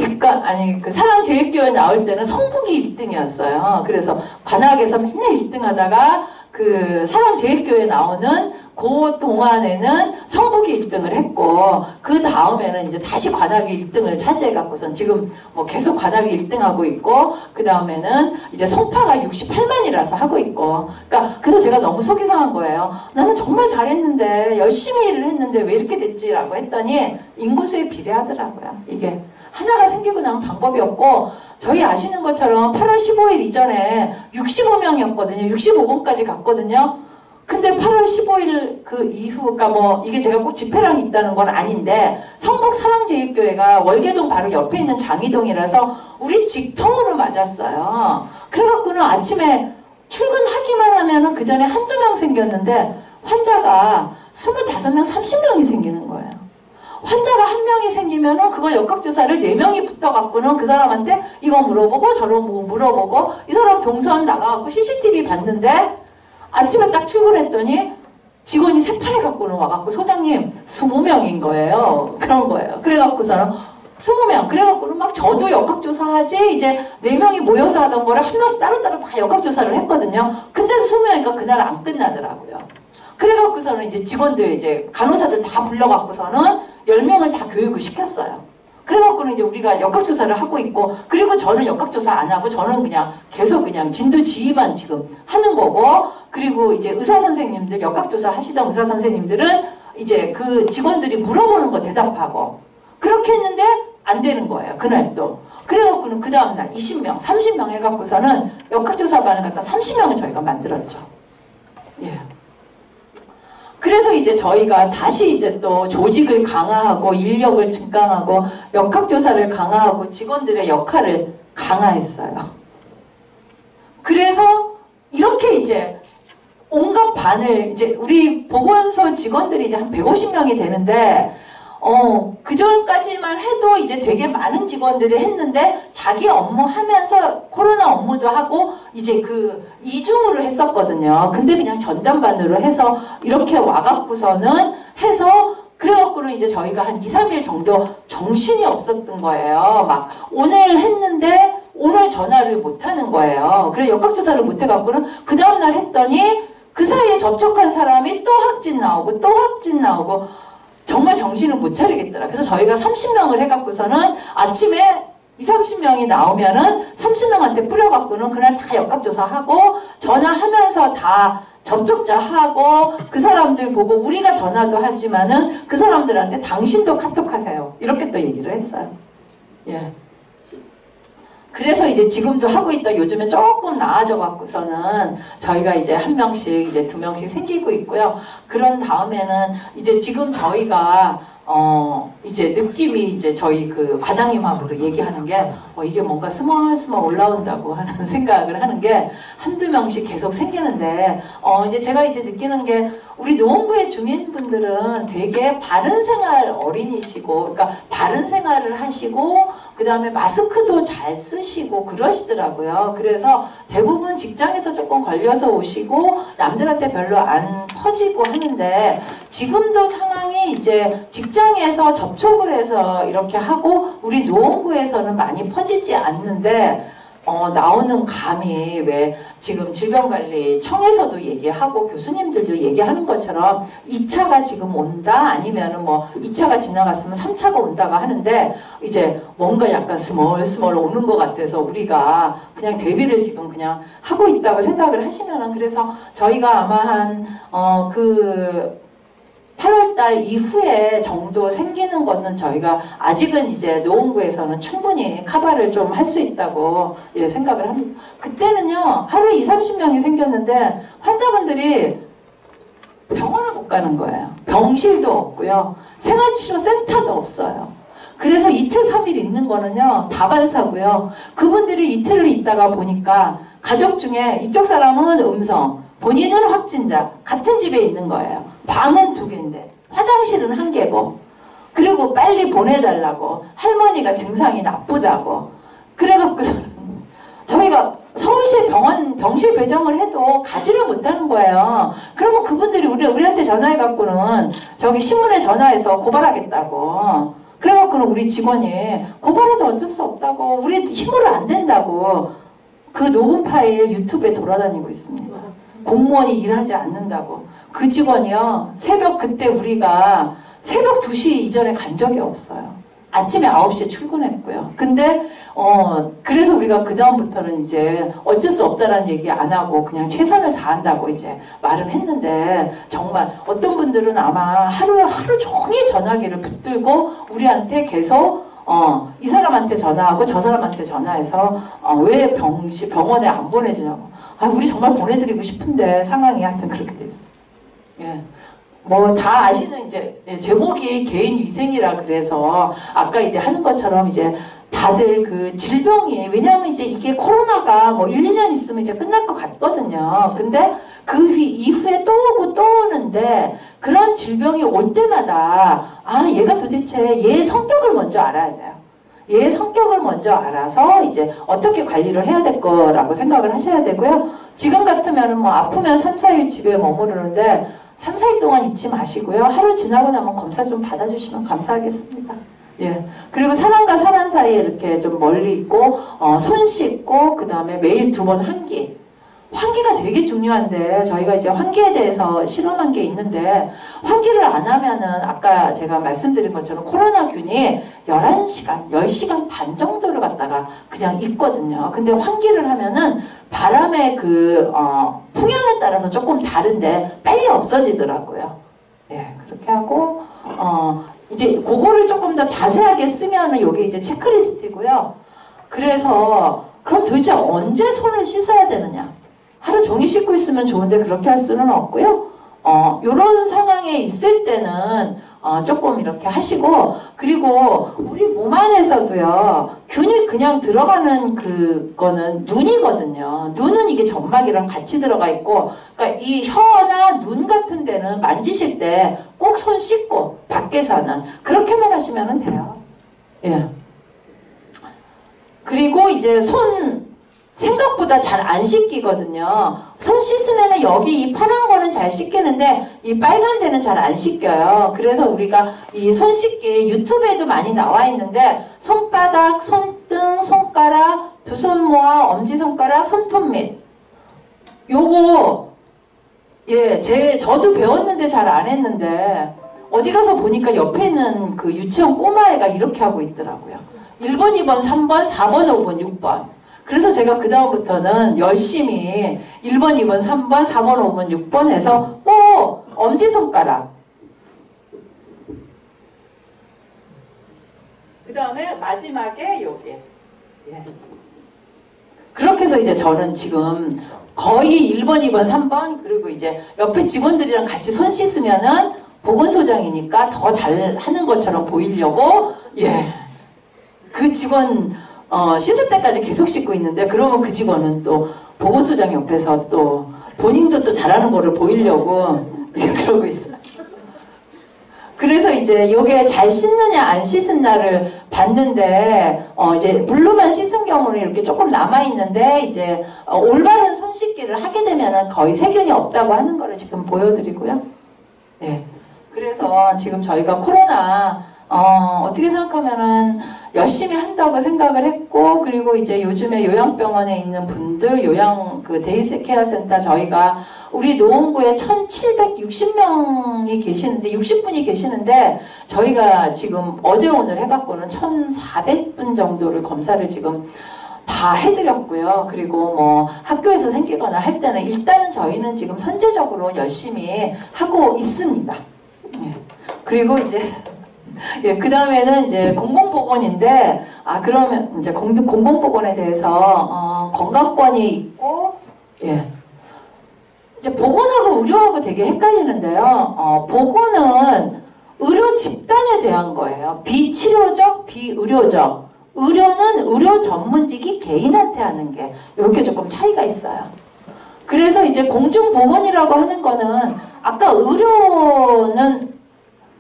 사랑제일교회 나올 때는 성북이 1등이었어요. 그래서 관악에서 맨날 1등 하다가 그 사랑제일교회 나오는 그 동안에는 성북이 1등을 했고 그 다음에는 이제 다시 관악이 1등을 차지해갖고선 지금 뭐 계속 관악이 1등하고 있고 그 다음에는 이제 송파가 68만이라서 하고 있고 그래서 제가 너무 속이 상한 거예요. 나는 정말 잘했는데 열심히 일을 했는데 왜 이렇게 됐지라고 했더니 인구수에 비례하더라고요. 이게 하나가 생기고 나면 방법이 없고 저희 아시는 것처럼 8월 15일 이전에 65명이었거든요. 65번까지 갔거든요. 근데 8월 15일 그 이후, 이게 제가 꼭 집회랑 있다는 건 아닌데, 성북 사랑제일교회가 월계동 바로 옆에 있는 장이동이라서 우리 직통으로 맞았어요. 그래갖고는 아침에 출근하기만 하면은 그 전에 한두 명 생겼는데, 환자가 25명, 30명이 생기는 거예요. 환자가 한 명이 생기면은 그거 역학조사를 4명이 붙어갖고는 그 사람한테 이거 물어보고 저런 거 물어보고 이 사람 동선 나가갖고 CCTV 봤는데, 아침에 딱 출근했더니 직원이 세 팔에 갖고는 와갖고 소장님 20명인 거예요. 그런 거예요. 그래갖고서는 20명. 그래갖고 막 저도 역학조사하지, 이제 4명이 모여서 하던 거를 한 명씩 따로따로 다 역학조사를 했거든요. 근데도 20명이니까 그날 안 끝나더라고요. 그래갖고서는 이제 직원들, 이제 간호사들 다 불러갖고서는 10명을 다 교육을 시켰어요. 그래갖고는 이제 우리가 역학조사를 하고 있고, 그리고 저는 역학조사 안 하고, 저는 그냥 계속 그냥 진두지휘만 지금 하는 거고, 그리고 이제 의사선생님들, 역학조사 하시던 의사선생님들은 이제 그 직원들이 물어보는 거 대답하고, 그렇게 했는데 안 되는 거예요. 그날 또. 그래갖고는 그 다음날 20명, 30명 해갖고서는 역학조사반을 갖다 30명을 저희가 만들었죠. 예. 그래서 이제 저희가 다시 이제 또 조직을 강화하고 인력을 증강하고 역학조사를 강화하고 직원들의 역할을 강화했어요. 그래서 이렇게 이제 온갖 반을 이제 우리 보건소 직원들이 이제 한 150명이 되는데 그 전까지만 해도 이제 되게 많은 직원들이 했는데 자기 업무 하면서 코로나 업무도 하고 이제 그 이중으로 했었거든요. 근데 그냥 전담반으로 해서 이렇게 와갖고서는 해서 그래갖고는 이제 저희가 한 2, 3일 정도 정신이 없었던 거예요. 막 오늘 했는데 오늘 전화를 못 하는 거예요. 그래 역학조사를 못 해갖고는 그 다음날 했더니 그 사이에 접촉한 사람이 또 확진 나오고 또 확진 나오고 정말 정신을 못 차리겠더라. 그래서 저희가 30명을 해갖고서는 아침에 20, 30명이 나오면은 30명한테 뿌려갖고는 그날 다 역학조사하고 전화하면서 다 접촉자하고 그 사람들 보고 우리가 전화도 하지만은 그 사람들한테 당신도 카톡하세요. 이렇게 또 얘기를 했어요. 예. 그래서 이제 지금도 하고 있다. 요즘에 조금 나아져 갖고서는 저희가 이제 1명씩 이제 2명씩 생기고 있고요. 그런 다음에는 이제 지금 저희가 이제 느낌이 이제 저희 그 과장님하고도 얘기하는 게 이게 뭔가 스멀스멀 올라온다고 하는 생각을 하는 게 한두 명씩 계속 생기는데 이제 제가 이제 느끼는 게 우리 노원구의 주민분들은 되게 바른생활 어린이시고 그러니까 바른 생활을 하시고 그 다음에 마스크도 잘 쓰시고 그러시더라고요. 그래서 대부분 직장에서 조금 걸려서 오시고 남들한테 별로 안 퍼지고 하는데 지금도 상황이 이제 직장에서 접촉을 해서 이렇게 하고 우리 노원구에서는 많이 퍼지지 않는데 나오는 감이 왜 지금 질병관리청에서도 얘기하고 교수님들도 얘기하는 것처럼 2차가 지금 온다 아니면은 뭐 2차가 지나갔으면 3차가 온다고 하는데 이제 뭔가 약간 스멀스멀 오는 것 같아서 우리가 그냥 대비를 지금 그냥 하고 있다고 생각을 하시면은 그래서 저희가 아마 한 그 8월달 이후에 정도 생기는 거는 저희가 아직은 이제 노원구에서는 충분히 커버를 좀 할 수 있다고 생각을 합니다. 그때는요 하루에 20, 30명이 생겼는데 환자분들이 병원을 못 가는 거예요. 병실도 없고요. 생활치료센터도 없어요. 그래서 이틀, 3일 있는 거는요 다반사고요. 그분들이 이틀을 있다가 보니까 가족 중에 이쪽 사람은 음성, 본인은 확진자, 같은 집에 있는 거예요. 방은 2개인데 화장실은 1개고 그리고 빨리 보내달라고 할머니가 증상이 나쁘다고 그래갖고 저희가 서울시에 병실 배정을 해도 가지를 못하는 거예요. 그러면 그분들이 우리한테 전화해갖고는 저기 신문에 전화해서 고발하겠다고 그래갖고는 우리 직원이 고발해도 어쩔 수 없다고 우리 힘으로 안 된다고 그 녹음 파일 유튜브에 돌아다니고 있습니다. 공무원이 일하지 않는다고 그 직원이요 새벽 그때 우리가 새벽 2시 이전에 간 적이 없어요. 아침에 9시에 출근했고요. 근데 그래서 우리가 그 다음부터는 이제 어쩔 수 없다라는 얘기 안 하고 그냥 최선을 다한다고 이제 말은 했는데 정말 어떤 분들은 아마 하루 종일 전화기를 붙들고 우리한테 계속 이 사람한테 전화하고 저 사람한테 전화해서 왜 병원에 안 보내주냐고 우리 정말 보내드리고 싶은데 상황이 하여튼 그렇게 돼 있어요. 예. 뭐 다 아시는 이제 제목이 개인 위생이라 그래서 아까 이제 하는 것처럼 이제 다들 그 질병이 왜냐하면 이제 이게 코로나가 뭐 1, 2년 있으면 이제 끝날 것 같거든요. 근데 그 이후에 또 오고 또 오는데 그런 질병이 올 때마다 얘가 도대체 얘 성격을 먼저 알아야 돼요. 얘 성격을 먼저 알아서 이제 어떻게 관리를 해야 될 거라고 생각을 하셔야 되고요. 지금 같으면 뭐 아프면 3, 4일 집에 머무르는데 3, 4일 동안 잊지 마시고요. 하루 지나고 나면 검사 좀 받아주시면 감사하겠습니다. 예. 그리고 그리고 사람과 사람 사이에 이렇게 좀 멀리 있고 손 씻고 그 다음에 매일 2번 환기. 환기가 되게 중요한데 저희가 이제 환기에 대해서 실험한 게 있는데 환기를 안 하면은 아까 제가 말씀드린 것처럼 코로나균이 11시간, 10시간 반 정도를 갖다가 그냥 있거든요. 근데 환기를 하면은 바람의 그 풍향에 따라서 조금 다른데 빨리 없어지더라고요. 예, 그렇게 하고 이제 그거를 조금 더 자세하게 쓰면은 요게 이제 체크리스트고요. 그래서 그럼 도대체 언제 손을 씻어야 되느냐? 하루 종일 씻고 있으면 좋은데 그렇게 할 수는 없고요. 요런 상황에 있을 때는 조금 이렇게 하시고, 그리고 우리 몸 안에서도요, 균이 그냥 들어가는 그거는 눈이거든요. 눈은 이게 점막이랑 같이 들어가 있고, 그러니까 이 혀나 눈 같은 데는 만지실 때 꼭 손 씻고, 밖에서는. 그렇게만 하시면 돼요. 예. 그리고 이제 생각보다 잘 안 씻기거든요. 손 씻으면 여기 이 파란 거는 잘 씻기는데 이 빨간 데는 잘 안 씻겨요. 그래서 우리가 이 손 씻기 유튜브에도 많이 나와 있는데 손바닥, 손등, 손가락, 두 손 모아, 엄지손가락, 손톱 밑. 요거 저도 배웠는데 잘 안 했는데 어디 가서 보니까 옆에 있는 그 유치원 꼬마애가 이렇게 하고 있더라고요. 1번, 2번, 3번, 4번, 5번, 6번. 그래서 제가 그 다음부터는 열심히 1번, 2번, 3번, 4번, 5번, 6번 해서 꼭 엄지손가락. 그 다음에 마지막에 여기. 예. 그렇게 해서 이제 저는 지금 거의 1번, 2번, 3번 그리고 이제 옆에 직원들이랑 같이 손 씻으면은 보건소장이니까 더 잘 하는 것처럼 보이려고 그 직원 씻을 때까지 계속 씻고 있는데 그러면 그 직원은 또 보건소장 옆에서 또 본인도 또 잘하는 거를 보이려고 그러고 있어요. 그래서 이제 요게 잘 씻느냐 안 씻은 날을 봤는데 이제 물로만 씻은 경우는 이렇게 조금 남아있는데 이제 올바른 손 씻기를 하게 되면은 거의 세균이 없다고 하는 거를 지금 보여드리고요. 네. 그래서 지금 저희가 코로나 어떻게 생각하면은 열심히 한다고 생각을 했고, 그리고 이제 요즘에 요양병원에 있는 분들, 데이스 케어 센터 저희가 우리 노원구에 1760명이 계시는데, 60분이 계시는데, 저희가 지금 어제 오늘 해갖고는 1400분 정도를 검사를 지금 다 해드렸고요. 그리고 뭐 학교에서 생기거나 할 때는 일단은 저희는 지금 선제적으로 열심히 하고 있습니다. 예. 그리고 이제 그 다음에는 이제 공공보건인데, 그러면 이제 공공보건에 대해서, 건강권이 있고, 이제 보건하고 의료하고 되게 헷갈리는데요. 보건은 의료 집단에 대한 거예요. 비치료적, 비의료적. 의료는 의료 전문직이 개인한테 하는 게, 이렇게 조금 차이가 있어요. 그래서 이제 공중보건이라고 하는 거는, 아까 의료는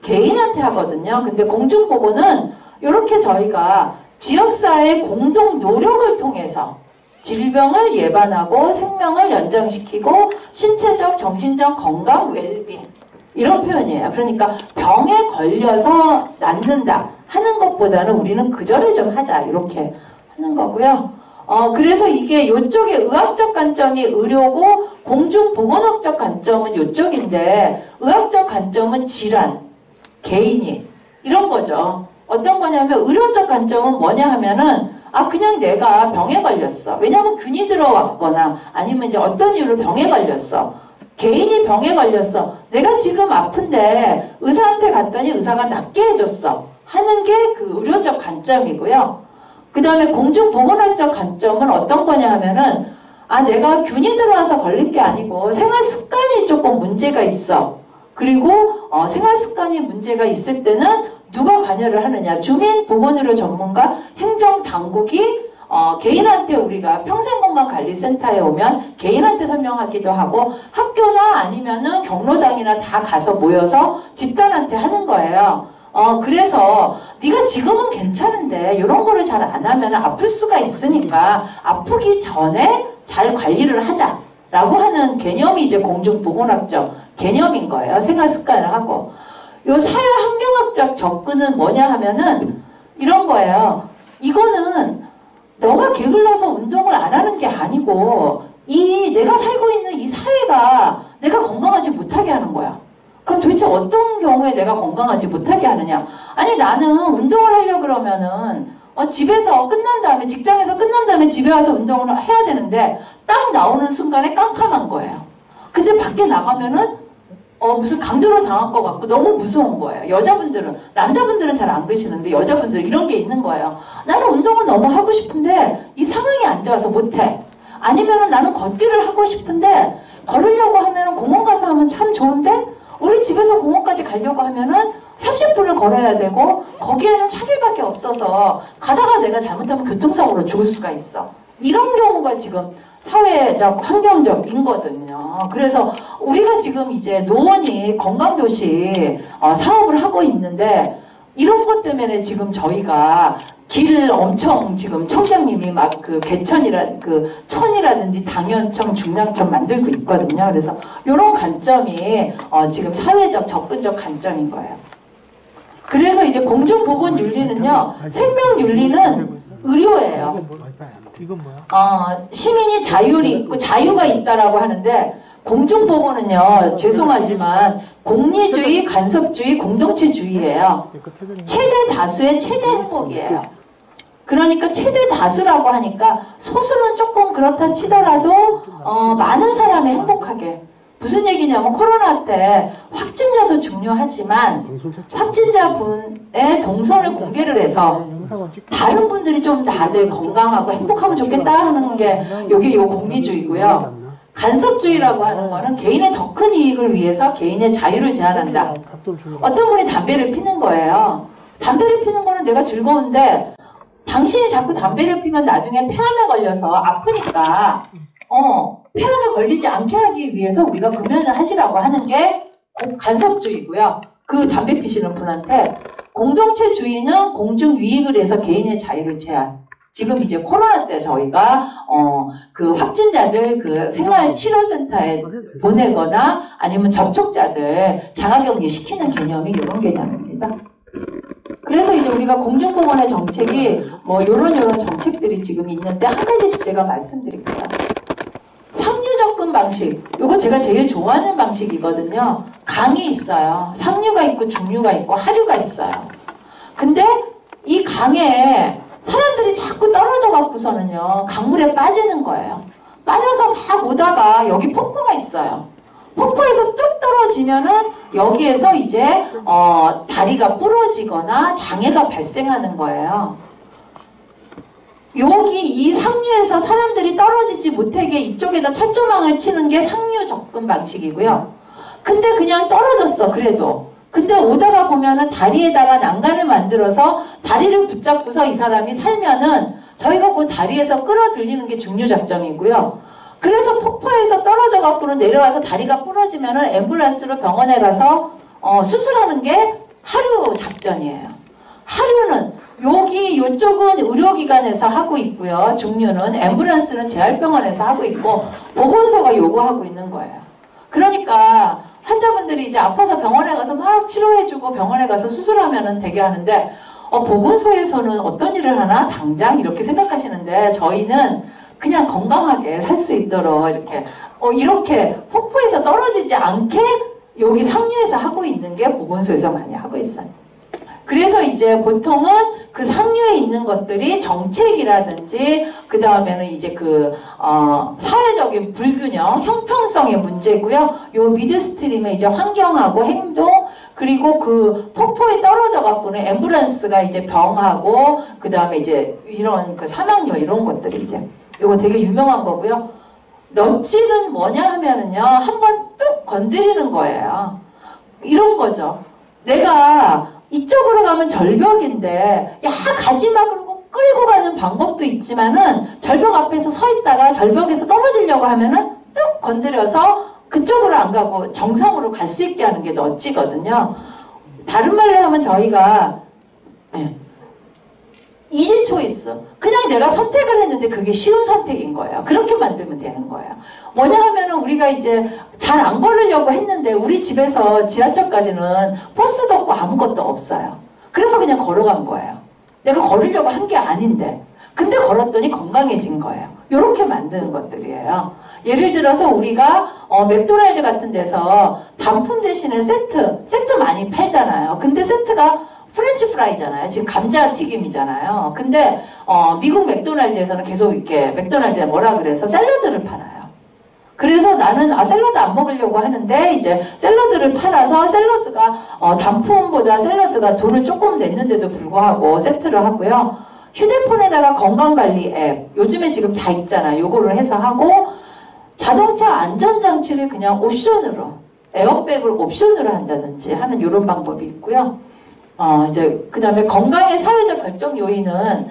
개인한테 하거든요. 근데 공중보건은 이렇게 저희가 지역사회의 공동 노력을 통해서 질병을 예방하고 생명을 연장시키고 신체적, 정신적 건강, 웰빙 이런 표현이에요. 그러니까 병에 걸려서 낫는다 하는 것보다는 우리는 그 전에 좀 하자 이렇게 하는 거고요. 그래서 이게 이쪽에 의학적 관점이 의료고 공중보건학적 관점은 이쪽인데 의학적 관점은 질환, 개인이 이런 거죠. 어떤 거냐면 의료적 관점은 뭐냐 하면은 그냥 내가 병에 걸렸어. 왜냐하면 균이 들어왔거나 아니면 이제 어떤 이유로 병에 걸렸어. 개인이 병에 걸렸어. 내가 지금 아픈데 의사한테 갔더니 의사가 낫게 해줬어. 하는 게 그 의료적 관점이고요. 그 다음에 공중보건학적 관점은 어떤 거냐 하면은 내가 균이 들어와서 걸린 게 아니고 생활 습관이 조금 문제가 있어. 그리고 생활 습관이 문제가 있을 때는 누가 관여를 하느냐. 주민보건의료 전문가, 행정당국이 개인한테 우리가 평생건강관리센터에 오면 개인한테 설명하기도 하고 학교나 아니면은 경로당이나 다 가서 모여서 집단한테 하는 거예요. 그래서 네가 지금은 괜찮은데 이런 거를 잘 안 하면 아플 수가 있으니까 아프기 전에 잘 관리를 하자 라고 하는 개념이 이제 공중보건학적 개념인 거예요. 생활 습관을 하고. 요 사회환경학적 접근은 뭐냐 하면은 이런 거예요. 이거는 너가 게을러서 운동을 안 하는 게 아니고 내가 살고 있는 이 사회가 내가 건강하지 못하게 하는 거야. 그럼 도대체 어떤 경우에 내가 건강하지 못하게 하느냐? 아니 나는 운동을 하려고 그러면은 집에서 끝난 다음에 직장에서 끝난 다음에 집에 와서 운동을 해야 되는데 딱 나오는 순간에 깜깜한 거예요. 근데 밖에 나가면은 무슨 강도로 당할 것 같고 너무 무서운 거예요. 여자분들은, 남자분들은 잘 안 그러시는데 여자분들은 이런 게 있는 거예요. 나는 운동은 너무 하고 싶은데 이 상황이 안 좋아서 못해. 아니면은 나는 걷기를 하고 싶은데 걸으려고 하면은 공원 가서 하면 참 좋은데 우리 집에서 공원까지 가려고 하면은 30분을 걸어야 되고 거기에는 차길밖에 없어서 가다가 내가 잘못하면 교통사고로 죽을 수가 있어. 이런 경우가 지금 사회적, 환경적인 거거든요. 그래서 우리가 지금 이제 노원이 건강도시 사업을 하고 있는데 이런 것 때문에 지금 저희가 길을 엄청 지금 청장님이 막 그 천이라든지 당연청, 중랑청 만들고 있거든요. 그래서 이런 관점이 지금 사회적, 접근적 관점인 거예요. 그래서 이제 공중보건윤리는요, 생명윤리는 의료예요. 이건 뭐야? 시민이 자유가 있다라고 하는데 공중보건은요, 죄송하지만 공리주의, 간섭주의, 공동체주의예요. 최대 다수의 최대 행복이에요. 그러니까 최대 다수라고 하니까 소수는 조금 그렇다 치더라도 많은 사람이 행복하게. 무슨 얘기냐면 코로나 때 확진자도 중요하지만 확진자분의 동선을 공개를 해서 다른 분들이 좀 다들 건강하고 행복하면 좋겠다 하는 게 여기 요 공리주의고요. 간섭주의라고 하는 거는 개인의 더 큰 이익을 위해서 개인의 자유를 제한한다. 어떤 분이 담배를 피는 거예요. 담배를 피는 거는 내가 즐거운데 당신이 자꾸 담배를 피면 나중에 폐암에 걸려서 아프니까 폐암에 걸리지 않게 하기 위해서 우리가 금연을 하시라고 하는 게 간섭주의고요. 그 담배 피시는 분한테 공동체주의는 공중유익을 위해서 개인의 자유를 제한. 지금 이제 코로나 때 저희가 그 확진자들 그 생활치료센터에 보내거나 아니면 접촉자들 자가격리 시키는 개념이 이런 개념입니다. 그래서 이제 우리가 공중보건의 정책이 뭐 요런 정책들이 지금 있는데 한 가지씩 제가 말씀드릴게요. 상류 접근 방식, 요거 제가 제일 좋아하는 방식이거든요. 강이 있어요. 상류가 있고 중류가 있고 하류가 있어요. 근데 이 강에 사람들이 자꾸 떨어져 갖고서는요, 강물에 빠지는 거예요. 빠져서 막 오다가 여기 폭포가 있어요. 폭포에서 뚝 떨어지면은 여기에서 이제 다리가 부러지거나 장애가 발생하는 거예요. 여기 이 상류에서 사람들이 떨어지지 못하게 이쪽에다 철조망을 치는 게 상류 접근 방식이고요. 근데 그냥 떨어졌어, 그래도. 근데 오다가 보면은 다리에다가 난간을 만들어서 다리를 붙잡고서 이 사람이 살면은 저희가 그 다리에서 끌어들이는 게 중류작정이고요. 그래서 폭포에서 떨어져 갖고는 내려와서 다리가 부러지면은 앰뷸런스로 병원에 가서 수술하는 게 하류 작전이에요. 하류는 요쪽은 의료기관에서 하고 있고요. 중류는 앰뷸런스는 재활병원에서 하고 있고 보건소가 요구하고 있는 거예요. 그러니까 환자분들이 이제 아파서 병원에 가서 막 치료해주고 병원에 가서 수술하면은 되게 하는데 보건소에서는 어떤 일을 하나 당장 이렇게 생각하시는데 저희는 그냥 건강하게 살 수 있도록 이렇게 폭포에서 떨어지지 않게 여기 상류에서 하고 있는 게 보건소에서 많이 하고 있어요. 그래서 이제 보통은 그 상류에 있는 것들이 정책이라든지 그 다음에는 이제 사회적인 불균형, 형평성의 문제고요. 요 미드스트림에 이제 환경하고 행동 그리고 그 폭포에 떨어져 갖고는 앰뷸런스가 이제 병하고 그 다음에 이제 이런 그 사망료 이런 것들이 이제 요거 되게 유명한 거고요. 넛지는 뭐냐 하면은요, 한번 뚝 건드리는 거예요. 이런 거죠. 내가 이쪽으로 가면 절벽인데 야 가지마 그러고 끌고 가는 방법도 있지만은 절벽 앞에서 서 있다가 절벽에서 떨어지려고 하면은 뚝 건드려서 그쪽으로 안 가고 정상으로 갈 수 있게 하는 게 넛지거든요. 다른 말로 하면 저희가 이지 초이스. 그냥 내가 선택을 했는데 그게 쉬운 선택인 거예요. 그렇게 만들면 되는 거예요. 뭐냐 하면은 우리가 이제 잘 안 걸으려고 했는데 우리 집에서 지하철까지는 버스도 없고 아무것도 없어요. 그래서 그냥 걸어간 거예요. 내가 걸으려고 한 게 아닌데 근데 걸었더니 건강해진 거예요. 이렇게 만드는 것들이에요. 예를 들어서 우리가 맥도날드 같은 데서 단품 대신에 세트 많이 팔잖아요. 근데 세트가 프렌치 프라이잖아요. 지금 감자튀김이잖아요. 근데 미국 맥도날드에서는 계속 이렇게 맥도날드에 뭐라 그래서 샐러드를 팔아요. 그래서 나는 샐러드 안 먹으려고 하는데 이제 샐러드를 팔아서 샐러드가 단품보다 샐러드가 돈을 조금 냈는데도 불구하고 세트를 하고요. 휴대폰에다가 건강관리 앱 요즘에 지금 다 있잖아요. 요거를 해서 하고 자동차 안전장치를 그냥 옵션으로 에어백을 옵션으로 한다든지 하는 이런 방법이 있고요. 이제 그 다음에 건강의 사회적 결정 요인은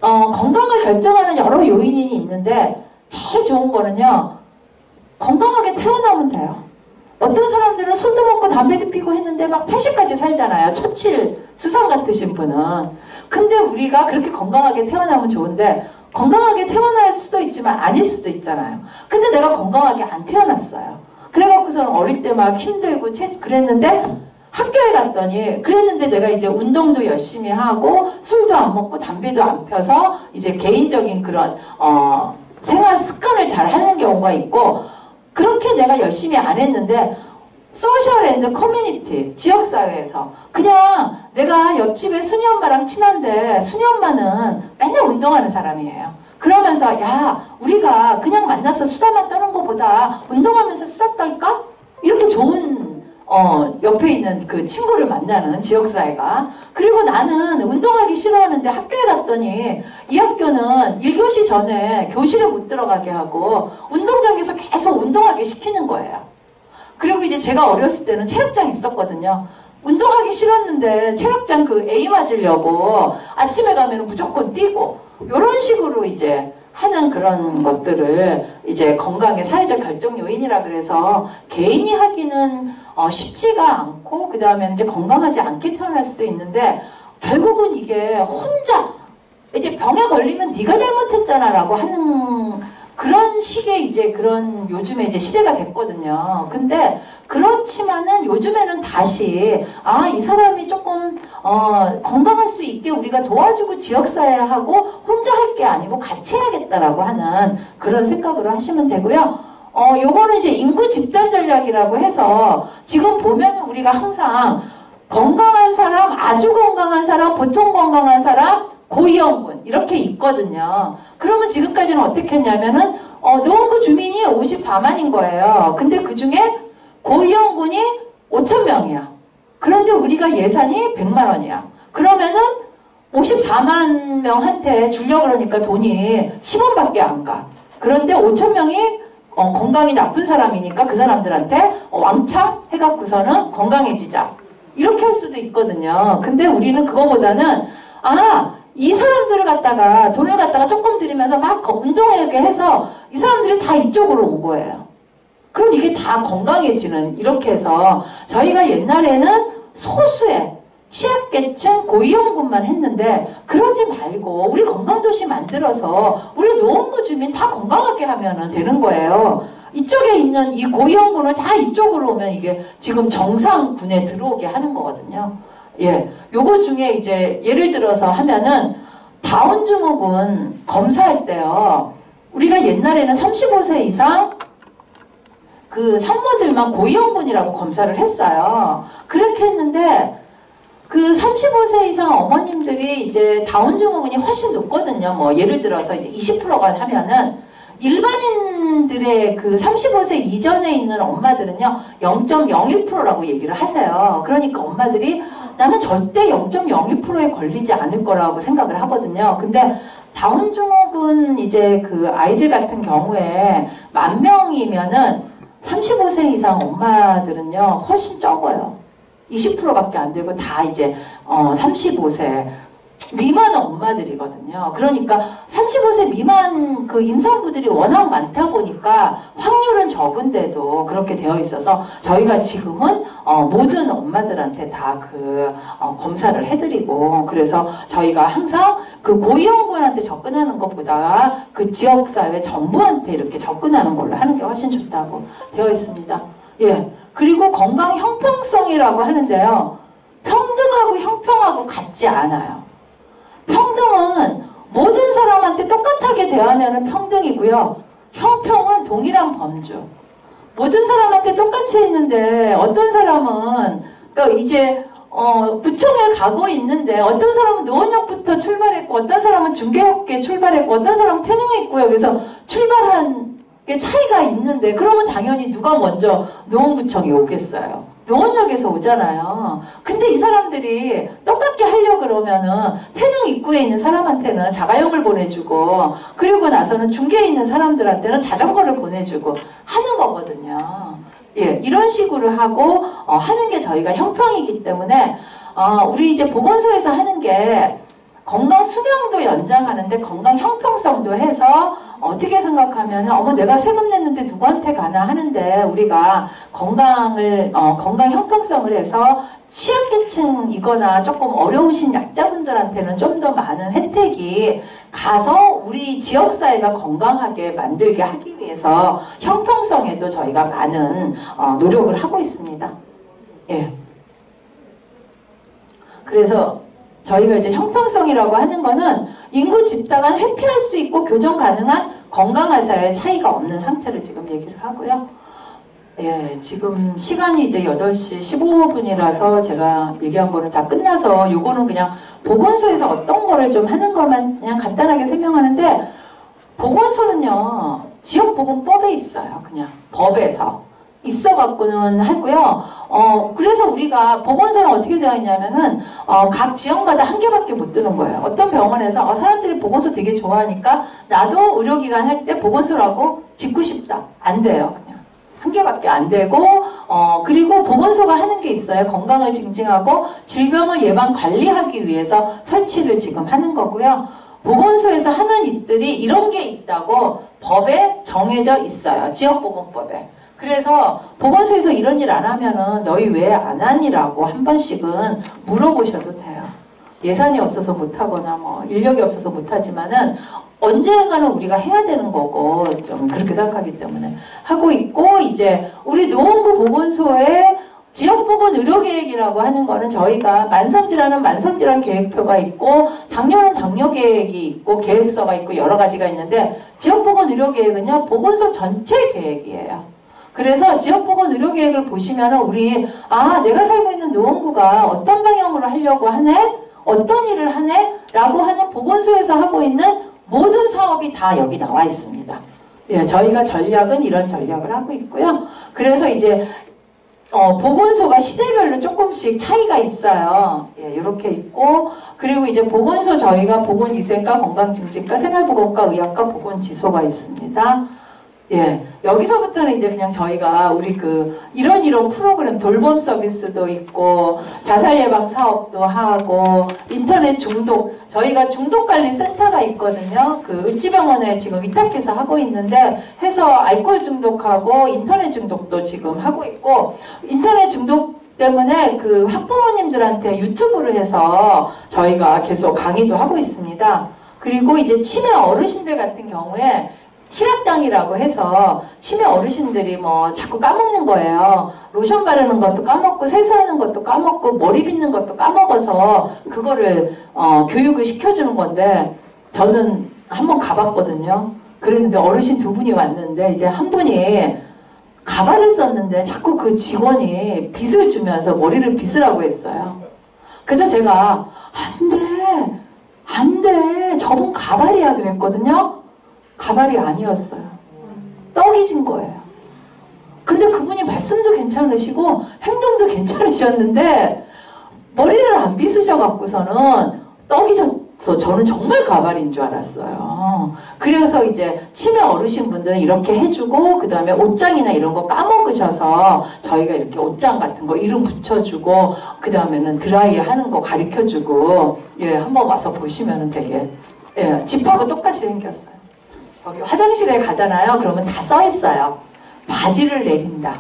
건강을 결정하는 여러 요인이 있는데 제일 좋은 거는요. 건강하게 태어나면 돼요. 어떤 사람들은 술도 먹고 담배도 피고 했는데 막 80까지 살잖아요. 처칠 수상 같으신 분은. 근데 우리가 그렇게 건강하게 태어나면 좋은데 건강하게 태어날 수도 있지만 아닐 수도 있잖아요. 근데 내가 건강하게 안 태어났어요. 그래갖고서는 어릴 때 막 힘들고 그랬는데 학교에 갔더니 그랬는데 내가 이제 운동도 열심히 하고 술도 안 먹고 담배도 안 펴서 이제 개인적인 그런 생활 습관을 잘 하는 경우가 있고 그렇게 내가 열심히 안 했는데 소셜 앤드 커뮤니티 지역사회에서 그냥 내가 옆집에 순이 엄마랑 친한데 순이 엄마는 맨날 운동하는 사람이에요. 그러면서 야 우리가 그냥 만나서 수다만 떠는 것보다 운동하면서 수다 떨까? 이렇게 좋은 옆에 있는 그 친구를 만나는 지역사회가. 그리고 나는 운동하기 싫어하는데 학교에 갔더니 이 학교는 1교시 전에 교실에 못 들어가게 하고 운동장에서 계속 운동하게 시키는 거예요. 그리고 이제 제가 어렸을 때는 체력장 있었거든요. 운동하기 싫었는데 체력장 그 A 맞으려고 아침에 가면 무조건 뛰고 이런 식으로 이제 하는 그런 것들을 이제 건강의 사회적 결정 요인이라 그래서 개인이 하기는 쉽지가 않고 그 다음에 이제 건강하지 않게 태어날 수도 있는데 결국은 이게 혼자 이제 병에 걸리면 네가 잘못했잖아 라고 하는 그런 식의 이제 그런 요즘에 이제 시대가 됐거든요. 근데 그렇지만은 요즘에는 다시 이 사람이 조금 건강할 수 있게 우리가 도와주고 지역사회하고 혼자 할 게 아니고 같이 해야겠다라고 하는 그런 생각으로 하시면 되고요. 요거는 이제 인구 집단 전략이라고 해서 지금 보면 우리가 항상 건강한 사람, 아주 건강한 사람, 보통 건강한 사람, 고위험군 이렇게 있거든요. 그러면 지금까지는 어떻게 했냐면은 노원구 주민이 54만인 거예요. 근데 그 중에 고위험군이 5,000명이야. 그런데 우리가 예산이 100만 원이야. 그러면은 54만 명한테 주려고 그러니까 돈이 10원밖에 안 가. 그런데 5,000명이 건강이 나쁜 사람이니까 그 사람들한테 왕창 해갖고서는 건강해지자. 이렇게 할 수도 있거든요. 근데 우리는 그거보다는 이 사람들을 갖다가 돈을 갖다가 조금 들이면서 막 운동하게 해서 이 사람들이 다 이쪽으로 온 거예요. 그럼 이게 다 건강해지는 이렇게 해서 저희가 옛날에는 소수의 취약계층 고위험군만 했는데 그러지 말고 우리 건강도시 만들어서 우리 노원구 주민 다 건강하게 하면 되는 거예요. 이쪽에 있는 이 고위험군을 다 이쪽으로 오면 이게 지금 정상군에 들어오게 하는 거거든요. 예, 요거 중에 이제 예를 들어서 하면은 다운증후군 검사할 때요. 우리가 옛날에는 35세 이상 그 산모들만 고위험군이라고 검사를 했어요. 그렇게 했는데 그 35세 이상 어머님들이 이제 다운증후군이 훨씬 높거든요. 뭐 예를 들어서 이제 20%가 하면은 일반인들의 그 35세 이전에 있는 엄마들은요 0.02%라고 얘기를 하세요. 그러니까 엄마들이 나는 절대 0.02%에 걸리지 않을 거라고 생각을 하거든요. 근데 다운증후군 이제 그 아이들 같은 경우에 10,000명이면은 35세 이상 엄마들은요 훨씬 적어요. 20%밖에 안 되고 다 이제 35세 미만 엄마들이거든요. 그러니까 35세 미만 그 임산부들이 워낙 많다 보니까 확률은 적은데도 그렇게 되어 있어서 저희가 지금은 모든 엄마들한테 다 그 검사를 해드리고 그래서 저희가 항상 그 고위험군한테 접근하는 것보다 그 지역사회 전부한테 이렇게 접근하는 걸로 하는 게 훨씬 좋다고 되어 있습니다. 예. 그리고 건강 형평성이라고 하는데요. 평등하고 형평하고 같지 않아요. 사람한테 똑같하게 대하면 평등이고요. 형평은 동일한 범주. 모든 사람한테 똑같이 했는데 어떤 사람은 그러니까 이제 부총에 가고 있는데 어떤 사람은 노원역부터 출발했고 어떤 사람은 중개업계 출발했고 어떤 사람은 태릉입구역에서 출발한 게 차이가 있는데 그러면 당연히 누가 먼저 노원구청에 오겠어요. 노원역에서 오잖아요. 근데 이 사람들이 똑같게 하려고 그러면은 태릉 입구에 있는 사람한테는 자가용을 보내주고 그리고 나서는 중개에 있는 사람들한테는 자전거를 보내주고 하는 거거든요. 예, 이런 식으로 하고 하는 게 저희가 형평이기 때문에 우리 이제 보건소에서 하는 게 건강 수명도 연장하는데 건강 형평성도 해서 어떻게 생각하면 어머 내가 세금 냈는데 누구한테 가나 하는데 우리가 건강 형평성을 해서 취약계층이거나 조금 어려우신 약자분들한테는 좀 더 많은 혜택이 가서 우리 지역사회가 건강하게 만들게 하기 위해서 형평성에도 저희가 많은 노력을 하고 있습니다. 예. 그래서 저희가 이제 형평성이라고 하는 거는 인구 집단간 회피할 수 있고 교정 가능한 건강한 사회의 차이가 없는 상태를 지금 얘기를 하고요. 예, 지금 시간이 이제 8시 15분이라서 제가 얘기한 거는 다 끝나서 요거는 그냥 보건소에서 어떤 거를 좀 하는 것만 그냥 간단하게 설명하는데 보건소는요, 지역보건법에 있어요. 그냥 법에서. 있어갖고는 하고요. 그래서 우리가 보건소는 어떻게 되어 있냐면은 각 지역마다 한 개밖에 못 두는 거예요. 어떤 병원에서 사람들이 보건소 되게 좋아하니까 나도 의료기관 할 때 보건소라고 짓고 싶다. 안 돼요. 그냥 한 개밖에 안 되고 그리고 보건소가 하는 게 있어요. 건강을 증진하고 질병을 예방 관리하기 위해서 설치를 지금 하는 거고요. 보건소에서 하는 일들이 이런 게 있다고 법에 정해져 있어요. 지역보건법에. 그래서 보건소에서 이런 일 안 하면은 너희 왜 안 하니라고 한 번씩은 물어보셔도 돼요. 예산이 없어서 못하거나 뭐 인력이 없어서 못하지만은 언젠가는 우리가 해야 되는 거고 좀 그렇게 생각하기 때문에 하고 있고 이제 우리 노원구 보건소에 지역보건 의료계획이라고 하는 거는 저희가 만성질환은 만성질환 계획표가 있고 당뇨는 당뇨 계획이 있고 계획서가 있고 여러 가지가 있는데 지역보건 의료계획은요 보건소 전체 계획이에요. 그래서 지역보건 의료계획을 보시면은 우리 내가 살고 있는 노원구가 어떤 방향으로 하려고 하네? 어떤 일을 하네? 라고 하는 보건소에서 하고 있는 모든 사업이 다 여기 나와 있습니다. 예, 저희가 전략은 이런 전략을 하고 있고요. 그래서 이제 보건소가 시대별로 조금씩 차이가 있어요. 예, 이렇게 있고 그리고 이제 보건소 저희가 보건위생과 건강증진과 생활보건과 의학과 보건지소가 있습니다. 예, 여기서부터는 이제 그냥 저희가 우리 이런 프로그램 돌봄 서비스도 있고 자살 예방 사업도 하고 인터넷 중독 저희가 중독관리센터가 있거든요. 을지병원에 지금 위탁해서 하고 있는데 해서 알코올 중독하고 인터넷 중독도 지금 하고 있고 인터넷 중독 때문에 학부모님들한테 유튜브로 해서 저희가 계속 강의도 하고 있습니다. 그리고 이제 치매 어르신들 같은 경우에 희락당이라고 해서 치매 어르신들이 뭐 자꾸 까먹는 거예요. 로션 바르는 것도 까먹고 세수하는 것도 까먹고 머리 빗는 것도 까먹어서 그거를 교육을 시켜주는 건데 저는 한번 가봤거든요. 그랬는데 어르신 2분이 왔는데 이제 한 분이 가발을 썼는데 자꾸 그 직원이 빗을 주면서 머리를 빗으라고 했어요. 그래서 제가 안 돼 저분 가발이야 그랬거든요. 가발이 아니었어요. 떡이 진 거예요. 근데 그분이 말씀도 괜찮으시고 행동도 괜찮으셨는데 머리를 안 빗으셔갖고서는 떡이 져서 저는 정말 가발인 줄 알았어요. 그래서 이제 치매 어르신분들은 이렇게 해주고 그 다음에 옷장이나 이런 거 까먹으셔서 저희가 이렇게 옷장 같은 거 이름 붙여주고 그 다음에는 드라이 하는 거 가르쳐주고 예, 한번 와서 보시면은 되게 예, 집하고 똑같이 생겼어요. 여기 화장실에 가잖아요. 그러면 다 써있어요. 바지를 내린다.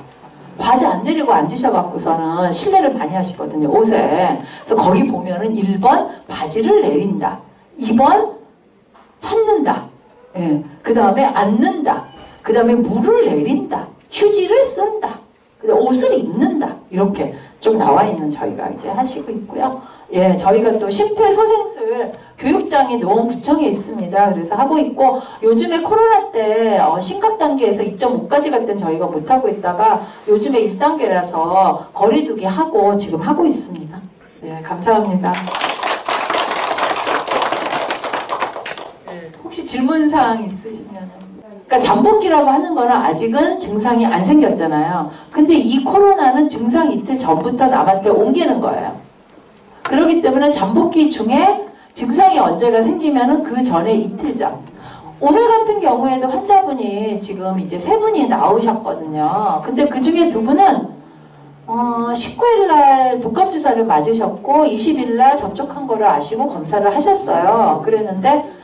바지 안 내리고 앉으셔갖고서는 실례를 많이 하시거든요. 옷에. 그래서 거기 보면은 1번 바지를 내린다. 2번 찾는다. 예. 그 다음에 앉는다. 그 다음에 물을 내린다. 휴지를 쓴다. 옷을 입는다. 이렇게 쭉 나와 있는 저희가 이제 하시고 있고요. 예, 저희가 또 심폐소생술 교육장이 노원구청에 있습니다. 그래서 하고 있고, 요즘에 코로나 때 심각 단계에서 2.5까지 갈 땐 저희가 못하고 있다가 요즘에 1단계라서 거리두기 하고 지금 하고 있습니다. 예, 감사합니다. 혹시 질문사항 있으시면? 그러니까 잠복기라고 하는 거는 아직은 증상이 안 생겼잖아요. 근데 이 코로나는 증상 이틀 전부터 남한테 옮기는 거예요. 그렇기 때문에 잠복기 중에 증상이 언제가 생기면은 그 전에 이틀 전. 오늘 같은 경우에도 환자분이 지금 이제 3분이 나오셨거든요. 근데 그 중에 2분은 19일 날 독감 주사를 맞으셨고 20일 날 접촉한 거를 아시고 검사를 하셨어요. 그랬는데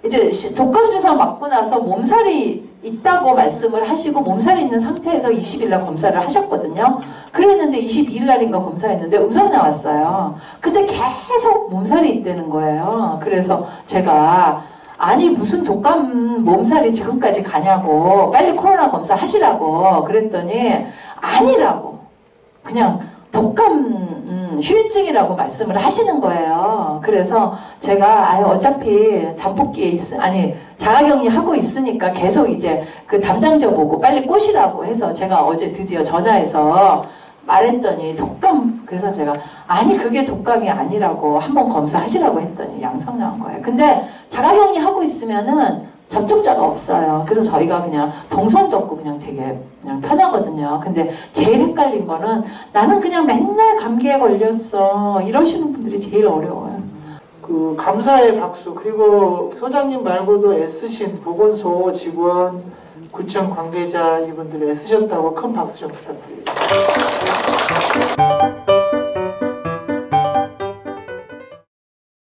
이제 독감 주사 맞고 나서 몸살이 있다고 말씀을 하시고 몸살이 있는 상태에서 20일 날 검사를 하셨거든요. 그랬는데 22일 날인가 검사했는데 음성이 나왔어요. 근데 계속 몸살이 있다는 거예요. 그래서 제가 아니 무슨 독감 몸살이 지금까지 가냐고 빨리 코로나 검사 하시라고 그랬더니 아니라고 그냥 독감 후유증이라고 말씀을 하시는 거예요. 그래서 제가 어차피 잠복기에 자가격리 하고 있으니까 계속 이제 그 담당자 보고 빨리 꼬시라고 해서 제가 어제 드디어 전화해서 말했더니 독감, 그래서 제가 아니 그게 독감이 아니라고 한번 검사하시라고 했더니 양성 나온 거예요. 근데 자가격리 하고 있으면은 접촉자가 없어요. 그래서 저희가 그냥 동선도 없고 그냥 되게 그냥 편하거든요. 근데 제일 헷갈린 거는 나는 그냥 맨날 감기에 걸렸어 이러시는 분들이 제일 어려워요. 그 감사의 박수, 그리고 소장님 말고도 애쓰신 보건소 직원, 구청 관계자 이분들이 애쓰셨다고 큰 박수 좀 부탁드립니다.